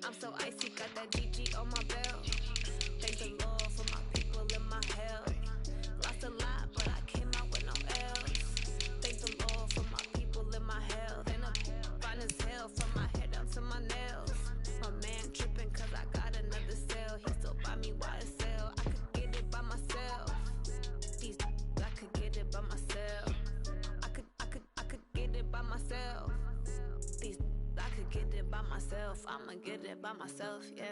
I'm so icy, got that GG on my belt. Thank the Lord for my people in my health. Lost a lot, but I came out with no else. Thank the Lord for my people in my health. And I'm fine as hell from my head down to my nails. My man tripping cause I got another cell. He still buy me YSL. I could get it by myself. These I could get it by myself. I could get it by myself. These I could get it by myself. I'ma get it by myself, yeah.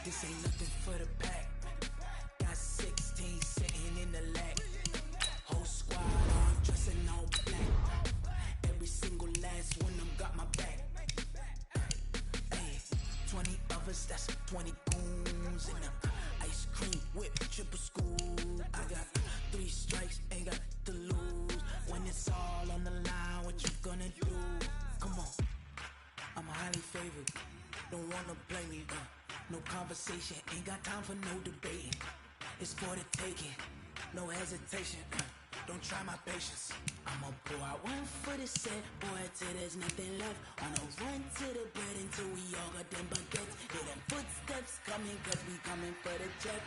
This ain't nothing for the pack. Got 16 sitting in the lag. Whole squad on dressing all black. Every single last one of them got my back. Hey, 20 of us, that's 20 goons in them. Ice cream whip, triple school. I got 3 strikes, ain't got to lose. When it's all on the line, what you gonna do? Come on, I'm highly favored. Don't wanna play me, no conversation, ain't got time for no debating. It's for the taking, no hesitation. Don't try my patience. I'ma pour out one for the set, boy, till there's nothing left. On a run to the bread until we all got them baguettes. Hear them footsteps coming, cause we coming for the check.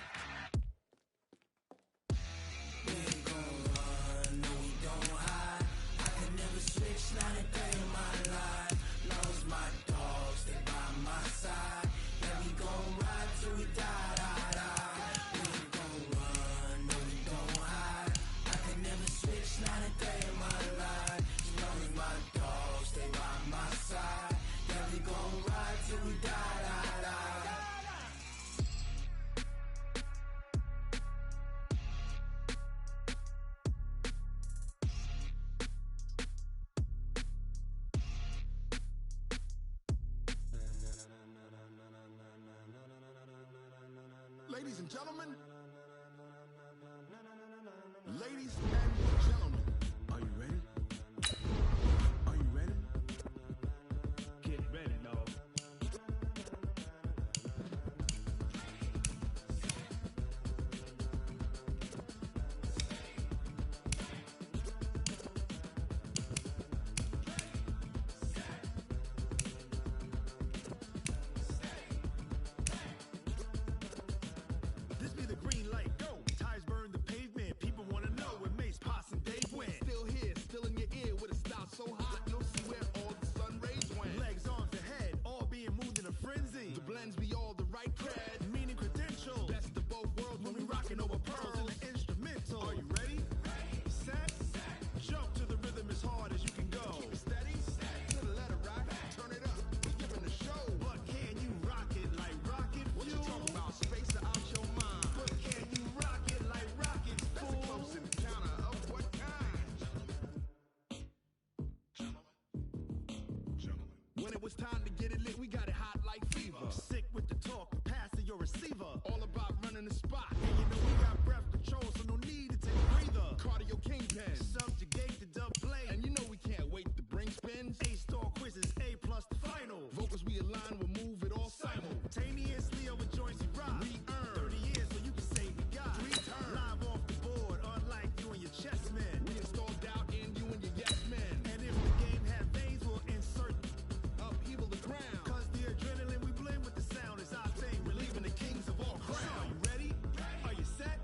We ain't gon' run, no we don't hide. I can never switch, not a day in my life. Long as my dogs stay by my side. Yeah, we gon' ride till we die, die, die. We ain't gon' run, no we don't hide. I can never switch, not a day in my life. As long as my dogs stay by my side. Yeah, we gon' ride till we die, die, die. Ladies and gentlemen, ladies and gentlemen, are you ready? Are you ready? Get ready, dog. This be the green light, go. Tires burn the pavement, people wanna know what makes it's time to get it lit, we got it hot like fever. Sick with the talk, passing your receiver. All about running the spot. And you know we got breath control, so no need to take a breather. Cardio kingpin, subjugate the dub play. And you know we can't wait to bring spins. A-star quizzes, A+ the final. Vocals we align, we'll move it all simultaneously over joints we rock. We earn 30 years so you can say we got 3 turns. Live off the board, unlike you and your chess men. We install doubt in you and your yes men. And if the game had veins, we'll insert upheaval the ground. Cause the adrenaline we blend with the sound is our thing. Relieving the kings of all crowns. So are you ready? Are you set?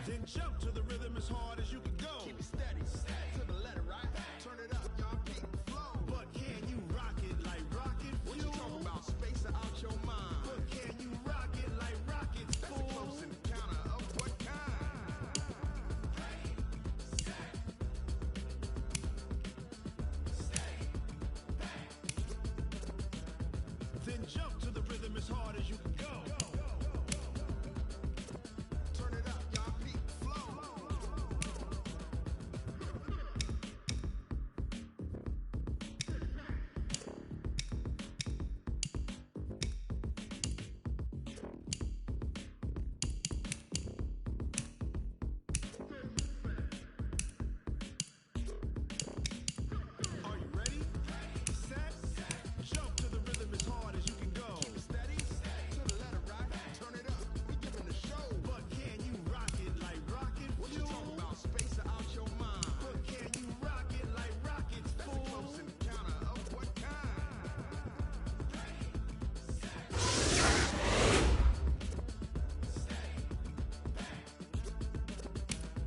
Then jump to the rhythm as hard as you can go. Keep it steady, to the letter, right? Turn it up, y'all, keep the flow. But can you rock it like rocket fuel? What you talking about? Space out your mind. But can you rock it like rockets, fool? That's a close encounter of what kind? Then jump to the rhythm as hard as you can go. Turn it up, y'all, peak flow. Are you ready? Set? Jump to the rhythm as hard as you can go. Keep it steady, to the letter, right? Turn it up, we giving the show. But can you rock it like rocket fuel? What you talking about? Space out your mind. But can you rock it like rockets, fool? That's a close encounter of what kind?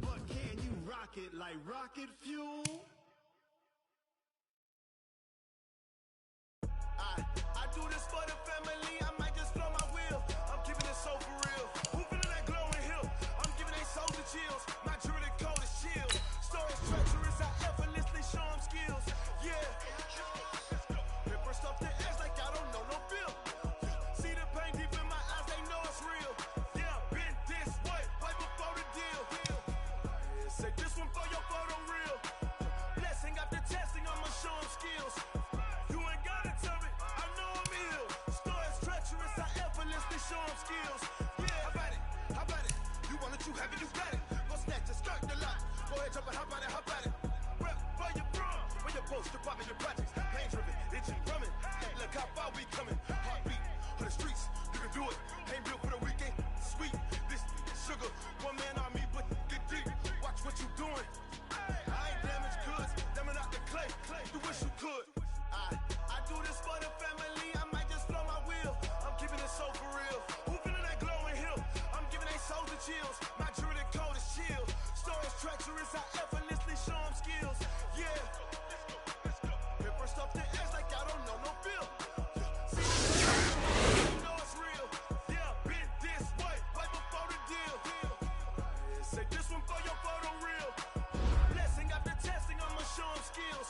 But can you rock it like rocket fuel? I do this for the family, I might just blow my wheel. I'm keeping it so for real. Who feeling that glowing hill? I'm giving they souls the chills. My jewelry cold is chill. Stories treacherous, I effortlessly show them skills. Yeah. Paper stuff the edge like I don't know no feel. See the pain deep in my eyes, they know it's real. Yeah, been this way, right before the deal. Say this one for your photo reel. Blessing after testing, I'ma show them skills. You ain't gotta tell me, I know I'm ill. Stories treacherous, I effortlessly show them skills. Yeah, how about it? How about it? You want it, you have it, you got it. Go snatch it, skirt the lot. Go ahead, jump it, how about it? How about it? Rep for your prom, when your post, you're popping your projects. Pain driven, itching, drumming. Look how far we coming. Heartbeat for the streets, you can do it. Ain't built for the weekend. Sweet, this sugar, one man army, but get deep. Watch what you doing. I ain't damaged goods, damn it out the clay. You wish you could. I do this for the family, I might just blow my wheel. I'm keeping it so for real. Who feeling that glowing hill? I'm giving they souls the chills. My jewelry cold is chill. Stories treacherous, I effortlessly show them skills. Yeah. Paper stuff the edge like I don't know no feel. See, you know it's real. Yeah, been this way, right before the deal. Say this one for your photo reel. Blessing after testing, I'ma show them skills.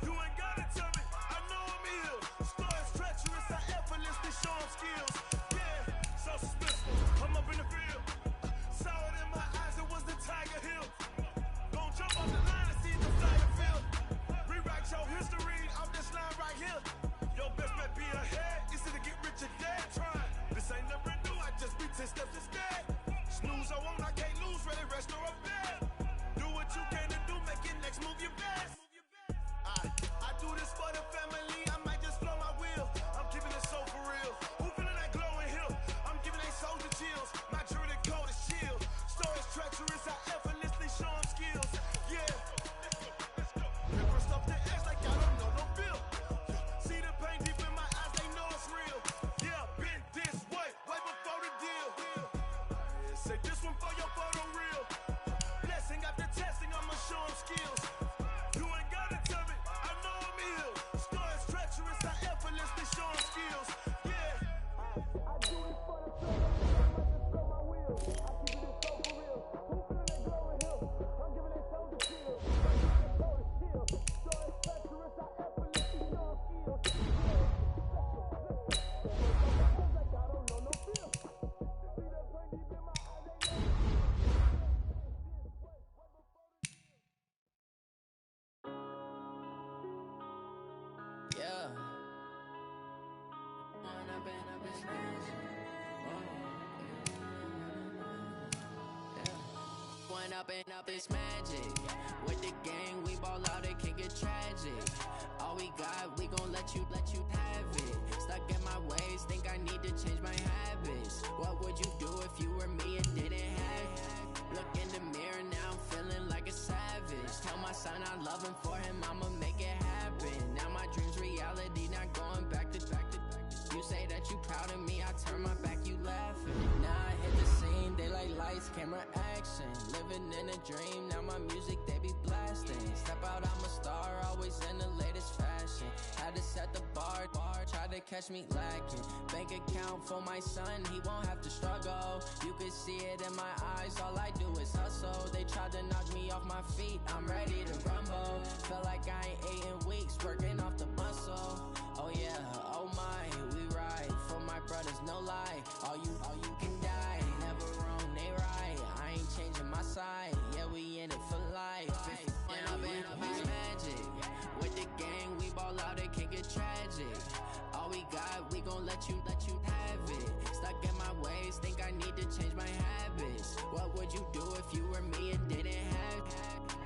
You ain't gotta tell me, I know I'm ill. Stories treacherous, I effortlessly show them skills. Yeah, so suspicious, I'm up in the field. Saw it in my eyes, it was the Tiger Hill. Gon' jump off the line and see the fire field. Rewrite your history off this line right here. Your best bet be ahead, it's to get rich or dead trying. This ain't never new, I just be 10 steps instead. Snooze I won't, I can't lose, ready, rest or a bed. Do what you can to do, make your next move your best. I do this for the family, I might just blow my wheel. I'm keeping it so for real. Who feeling that glowing hill? I'm giving they souls the chills. My jewelry cold is chill. Stories treacherous, I effortlessly show them skills. Yeah. Paper stuff the edge like I don't know no feel. See the pain deep in my eyes, they know it's real. Yeah, been this way, right before the deal. Say this one for your photo reel. Blessing after testing, I'ma show them skills. You ain't gotta tell me, I know I'm ill. Stories treacherous. it's magic. One up and up, it's magic. With the gang, we ball out, it can get tragic. All we got, we gon' let you have it. Stuck in my ways, think I need to change my habits. What would you do if you were me and didn't have it? Look in the mirror, now I'm feeling like a savage. Tell my son I love him, for him I'ma make it happen. Now my dream's reality, not going back to. You say that you proud of me, I turn my back, you laughing. Now I hit the scene, they like lights, camera, action. Living in a dream, now my music, they be blasting. Step out, I'm a star, always in the latest fashion. Had to set the bar, tried to catch me lacking. Bank account for my son, he won't have to struggle. You can see it in my eyes, all I do is hustle. They tried to knock me off my feet, I'm ready to rumble. Felt like I ain't ate in weeks, working off the muscle. Oh yeah, oh my, we ride for my brothers, no lie. All you can die, never wrong, they right. I ain't changing my side, yeah, we in it for life. And up it's magic. With the gang, we ball out, it can get tragic. All we got, we gon' let you have it. Stuck in my ways, think I need to change my habits. What would you do if you were me and didn't have it?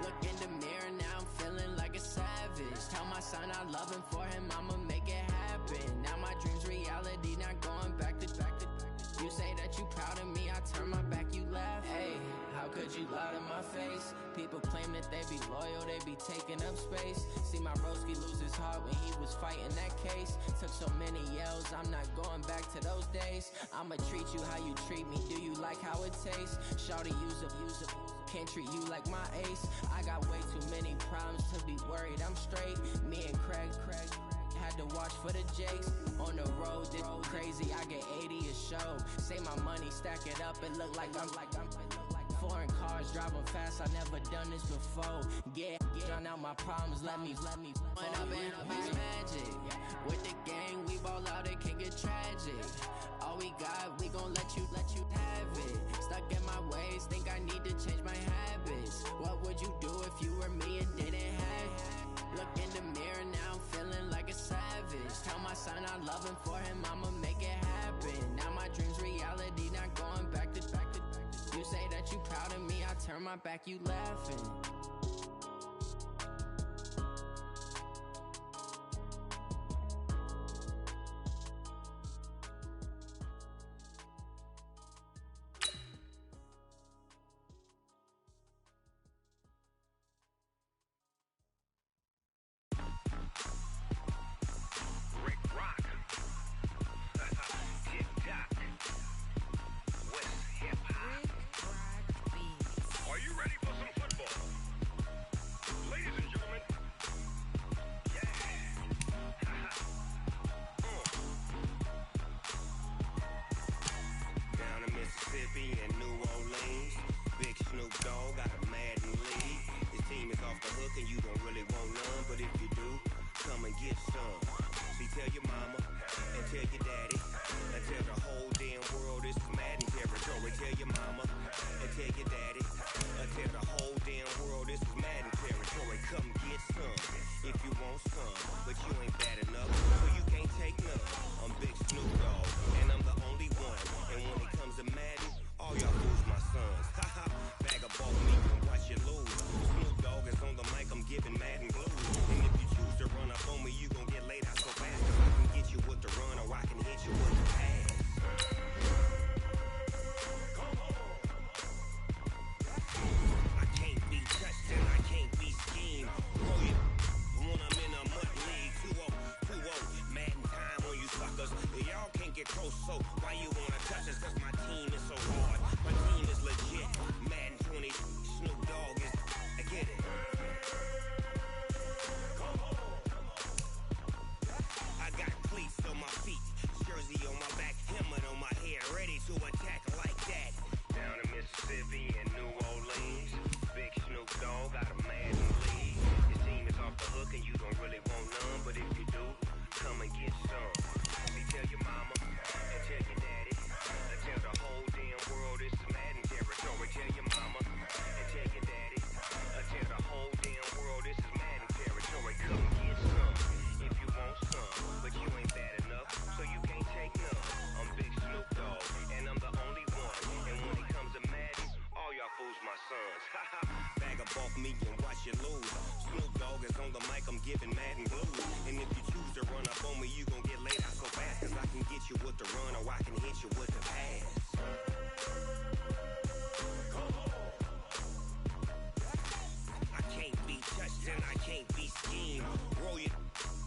Look in the mirror, now I'm feeling like a savage. Tell my son I love him, for him I'ma make it happen. Now my dream's reality, not going back to. You say that you proud of me, I turn my back, you laugh. Hey, how could you lie to my face? People claim that they be loyal, they be taking up space. See my broski lose his heart when he was fighting that case. Took so many yells, I'm not going back to those days. I'ma treat you how you treat me, do you like how it tastes? Shawty, use up, can't treat you like my ace. I got way too many problems to be worried, I'm straight. Me and Craig had to watch for the Jakes. On the road, this crazy, I get 80 a show. Say my money, stack it up, it look like I'm foreign cars, driving fast, I never done this before. Get drown out my problems, let me One up and up it's magic. With the gang, we ball out, it can get tragic. All we got, we gon' let you have it. Stuck in my ways, think I need to change my habits. What would you do if you were me and didn't have it? Look in the mirror, now I'm feeling like a savage. Tell my son I love him, for him I'ma make it happen. Now my dream's reality, not going back to. You say that you proud of me, I turn my back, you laughing. Tell your mama and tell your daddy, tell the whole you with the ass. I can't be touched and I can't be schemed. Roll it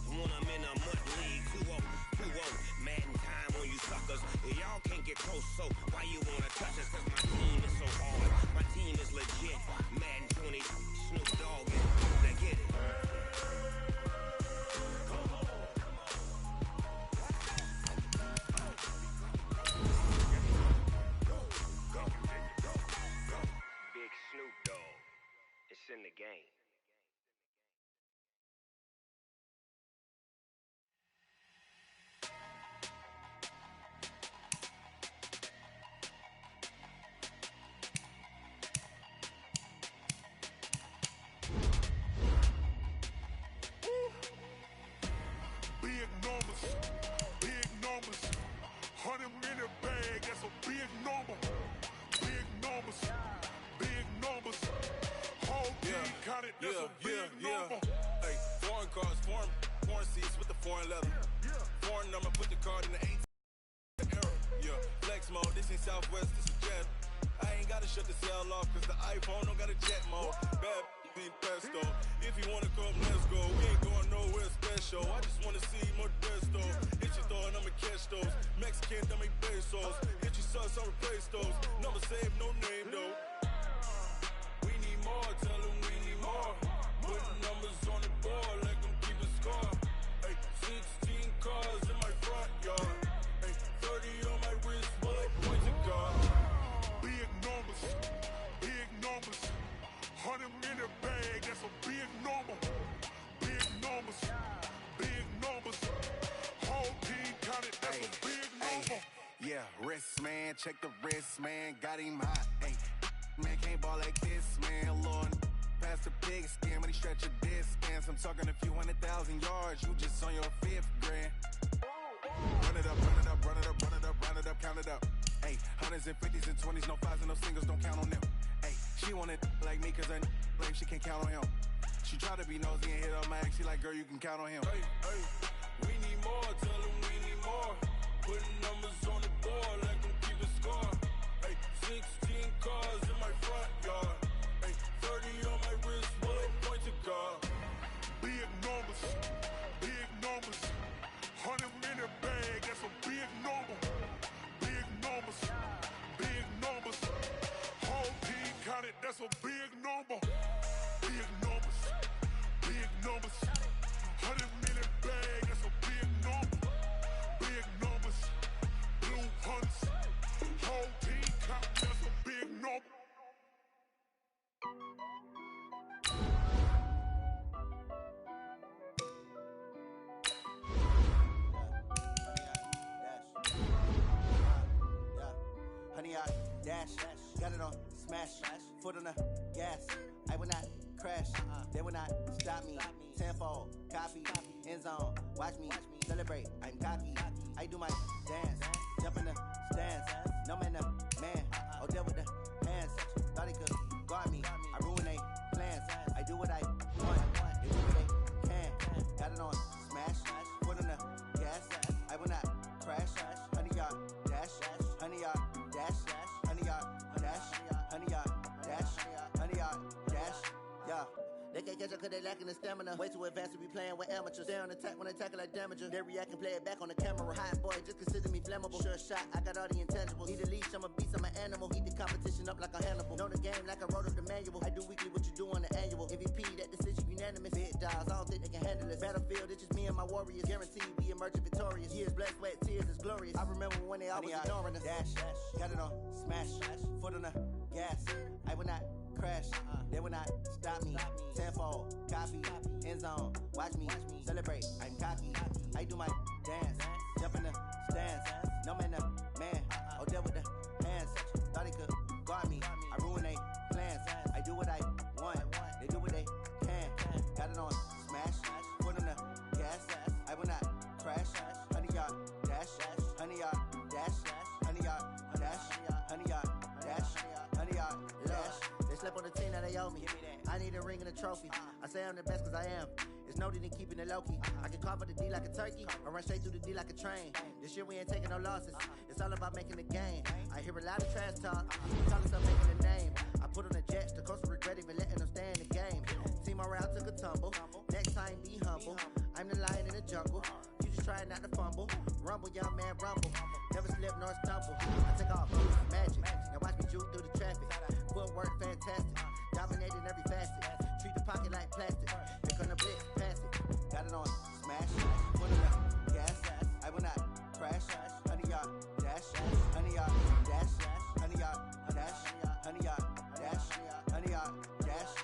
when I'm in a mud league. 2-0, 2-0, mad in time on you suckers. Y'all can't get close, so why you wanna touch us? Cause my team is so hard, my team is legit. Madden 20, Snoop Dogg, now get it. Big Snoop Dogg, it's in the game. Big numbers, 100 in the bag, that's a big number. Big numbers, whole team counted, that's a big number. Hey, foreign cars, foreign seats with the foreign leather. Foreign number, put the card in the 18 era. Yeah, flex mode, this ain't Southwest, this is Jet. I ain't gotta shut the cell off, cause the iPhone don't got a jet mode. Bad being pesto. If you wanna come, let's go. We ain't going nowhere special. I just wanna see more Modesto. Hit your thought, I'ma catch those. Mexican, dummy pesos. Hit your sus, I'll replace those. Number save, no name though. We need more, tell them we need more. Put numbers on the board, like them keep a score. Hey, 16 cars in my front yard. Hey, 30 on my wrist, bullet points of God. Big numbers, 100 in the bag, that's a big number. Big numbers, whole team counted, that's a big number. Yeah, wrist man, check the wrist man, got him hot. Ay, man can't ball like this, man. Lord, past the pig skin, when he stretch a distance. I'm talking a few 100,000 yards, you just on your 5th grand. Run it up, count it up. Ay, hundreds and 50s and 20s, no 5s and no singles, don't count on them. Ay, she want it like me, cause her like she can't count on him. She try to be nosy and hit up my ex, she like, girl, you can count on him. Hey, we need more, tell them we need more. Putting numbers on the board, like them keep a score. Hey, 16 cars in my front yard. Hey, 30 on my wrist, bullet point to God. Big numbers, 100 in the bag, that's a big number. Big numbers, whole team counted, that's a big number. Big numbers, 100 in the bag, that's a big number. Big numbers, blue hunts, whole team counted, that's a big number. Honey, I dash, got it on smash, foot on the gas. I will not crash, they will not stop me. Tenfold, copy, end zone, watch me celebrate. I'm cocky, I do my dance, jump in the stands. No man, man, oh there with the hands. Thought he could guard me, I ruin they plans. I do what I want, they do what they can. Got it on smash, foot on the gas. I will not crash, honey, y'all dash, honey, y'all dash, honey, y'all dash, honey, y'all dash, honey, y'all dash, yeah. They can't catch up cause they lacking the stamina. Way too advanced to be playing with amateurs. Stay on attack when they tackle like damager. They react and play it back on the camera. Hot boy, just consider me flammable. Sure shot, I got all the intangibles. Need a leash, I'm a beast, I'm an animal. Heat the competition up like a Hannibal. Know the game like I wrote up the manual. I do weekly what you do on the annual. MVP, that decision unanimous. Big dials, I don't think they can handle this. Battlefield, it's just me and my warriors. Guaranteed we emerging victorious. Years, blood, sweat, tears, is glorious. I remember when they always ignoring us. Dash, got it on smash, foot on the gas. I will not crash, they will not stop me. Tenfold, copy, end zone, watch me celebrate. I'm cocky, I do my dance, jump in the stands. No man, man, oh there with the hands. Thought he could guard me, I ruin they plans. I do what I want, they do what they can. Got it on smash, foot on the gas. I will not crash, honey, y'all dash, honey, y'all dash, honey, y'all dash, honey, y'all dash, honey, y'all dash. slept on the team that they owe me. I need a ring and a trophy. I say I'm the best cause I am. It's no need in keeping it low-key. I can carve up the D like a turkey or run straight through the D like a train. This year we ain't taking no losses. It's all about making the game. I hear a lot of trash talk. Talking about making a name. I put on the Jets. The coach will regret even letting them stay in the game. Team morale took a tumble. Next time be humble. I'm the lion in the jungle. You just try not to fumble. Rumble, young man, rumble. Never slip nor stumble. I take off magic. Now watch me juke through the traffic. Footwork fantastic. Dominating every facet. Treat the pocket like plastic. Here come the blitz, pass it. Got it on smash. Put it up, gas. I will not crash. 100 yard dash. 100 yard dash. 100 yard dash. 100 yard dash. 100 yard dash.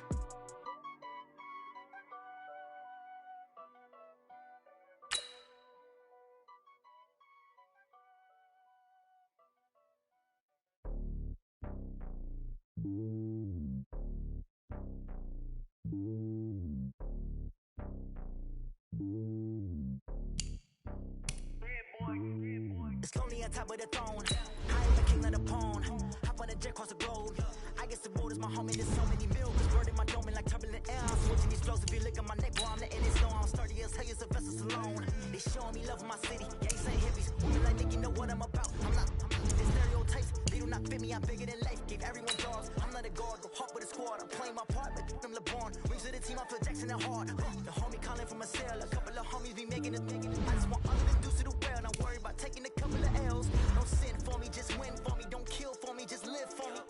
It's lonely on top of the throne. I am the king of the pawn. Hop on a jet across the globe. I guess the road is my homie. There's so many mills. Word in my dome like turbulent air. I'm switching these flows. If you look at my neck, boy, I'm letting it snow. I'm sturdy as hell as Sylvester Stallone. They showing me love in my city. Yeah, you say hippies. Women like Nick, you know what I'm about. I'm not the stereotypes. They do not fit me. I'm bigger than life. Gave everyone jobs. I'm not a guard. Go hard with a squad. I'm playing my part, but I'm LeBron. Rings to the team. I feel Jackson and hard. The homie calling from a cell. A couple of homies be making it. I just want others to do to the well. Not worry about taking a couple of L's. Don't sin for me, just win for me. Don't kill for me, just live for me.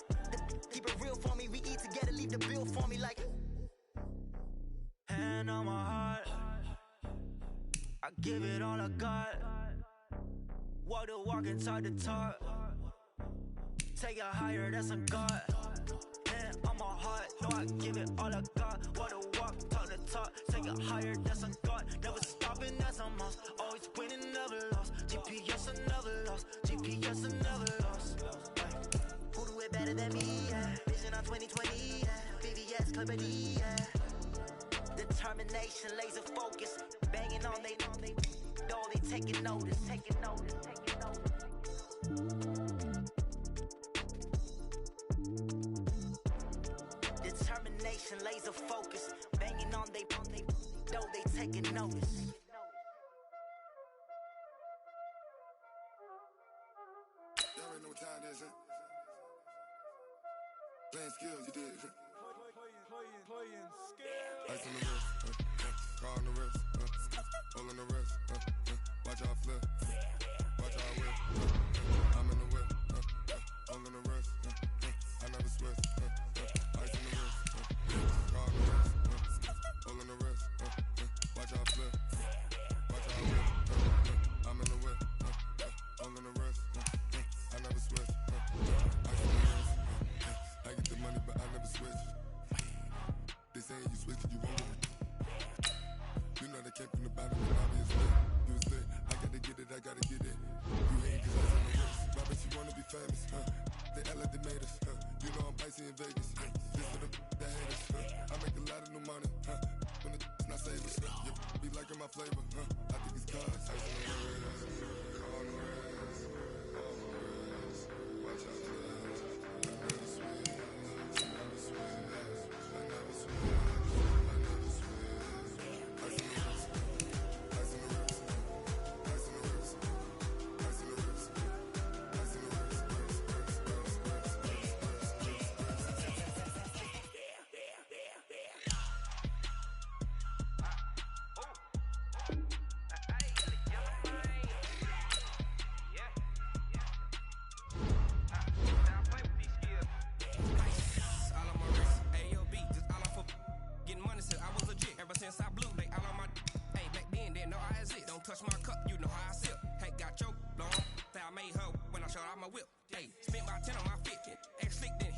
Keep it real for me. We eat together, leave the bill for me like. Hand on my heart, I give it all I got. Walk the walk and talk the talk. Take it higher, that's a God. Hand on my heart, no, I give it all I got. Walk the walk, talk the talk. Take it higher, that's a God. Never stopping, that's a must. Always winning, never lost. GPS, I never lost. GPS, I never lost. Who do it better than me? Yeah. Vision on 2020. Yeah. VVS, Clipper D. Yeah. Determination, laser focus. Banging on they door, they taking notice. Taking notice. Taking notice. Determination, laser focus. Banging on they door, they taking notice. Y'all already know what time it is, huh? Playing skills, you did. Playing skills. Ice on the wrist, car on the wrist, hole on the wrist, watch how I flip, watch how I whip, I'm in the whip, hole on the wrist, I never switch, ice on the wrist, car on the wrist, hole on the wrist, watch how I flip, watch how I whip, I'm in the whip, hole on the wrist, I never switch, ice on the wrist, I get the money but I never switch. They saying you switch, you won't. You know they came from the bottom and obviously you was lit. I gotta get it, I gotta get it. You hate cause I was on the wrist. Robert, you wanna be famous, huh? They act like they made us, huh? You know I'm icy in Vegas, This for the that hate us, I make a lot of new money, When it's not savers, you be liking my flavor, I think it's cause ice on the wrist, on the wrist, on the wrist. Watch out, I never switch, I never switch. Since I blew, they all on my hey, back then, they know I exist. Don't touch my cup, you know how I sip. Hey, got your long, that I made her when I showed out my whip. Hey, spent about 10 on my 15, ex-slick then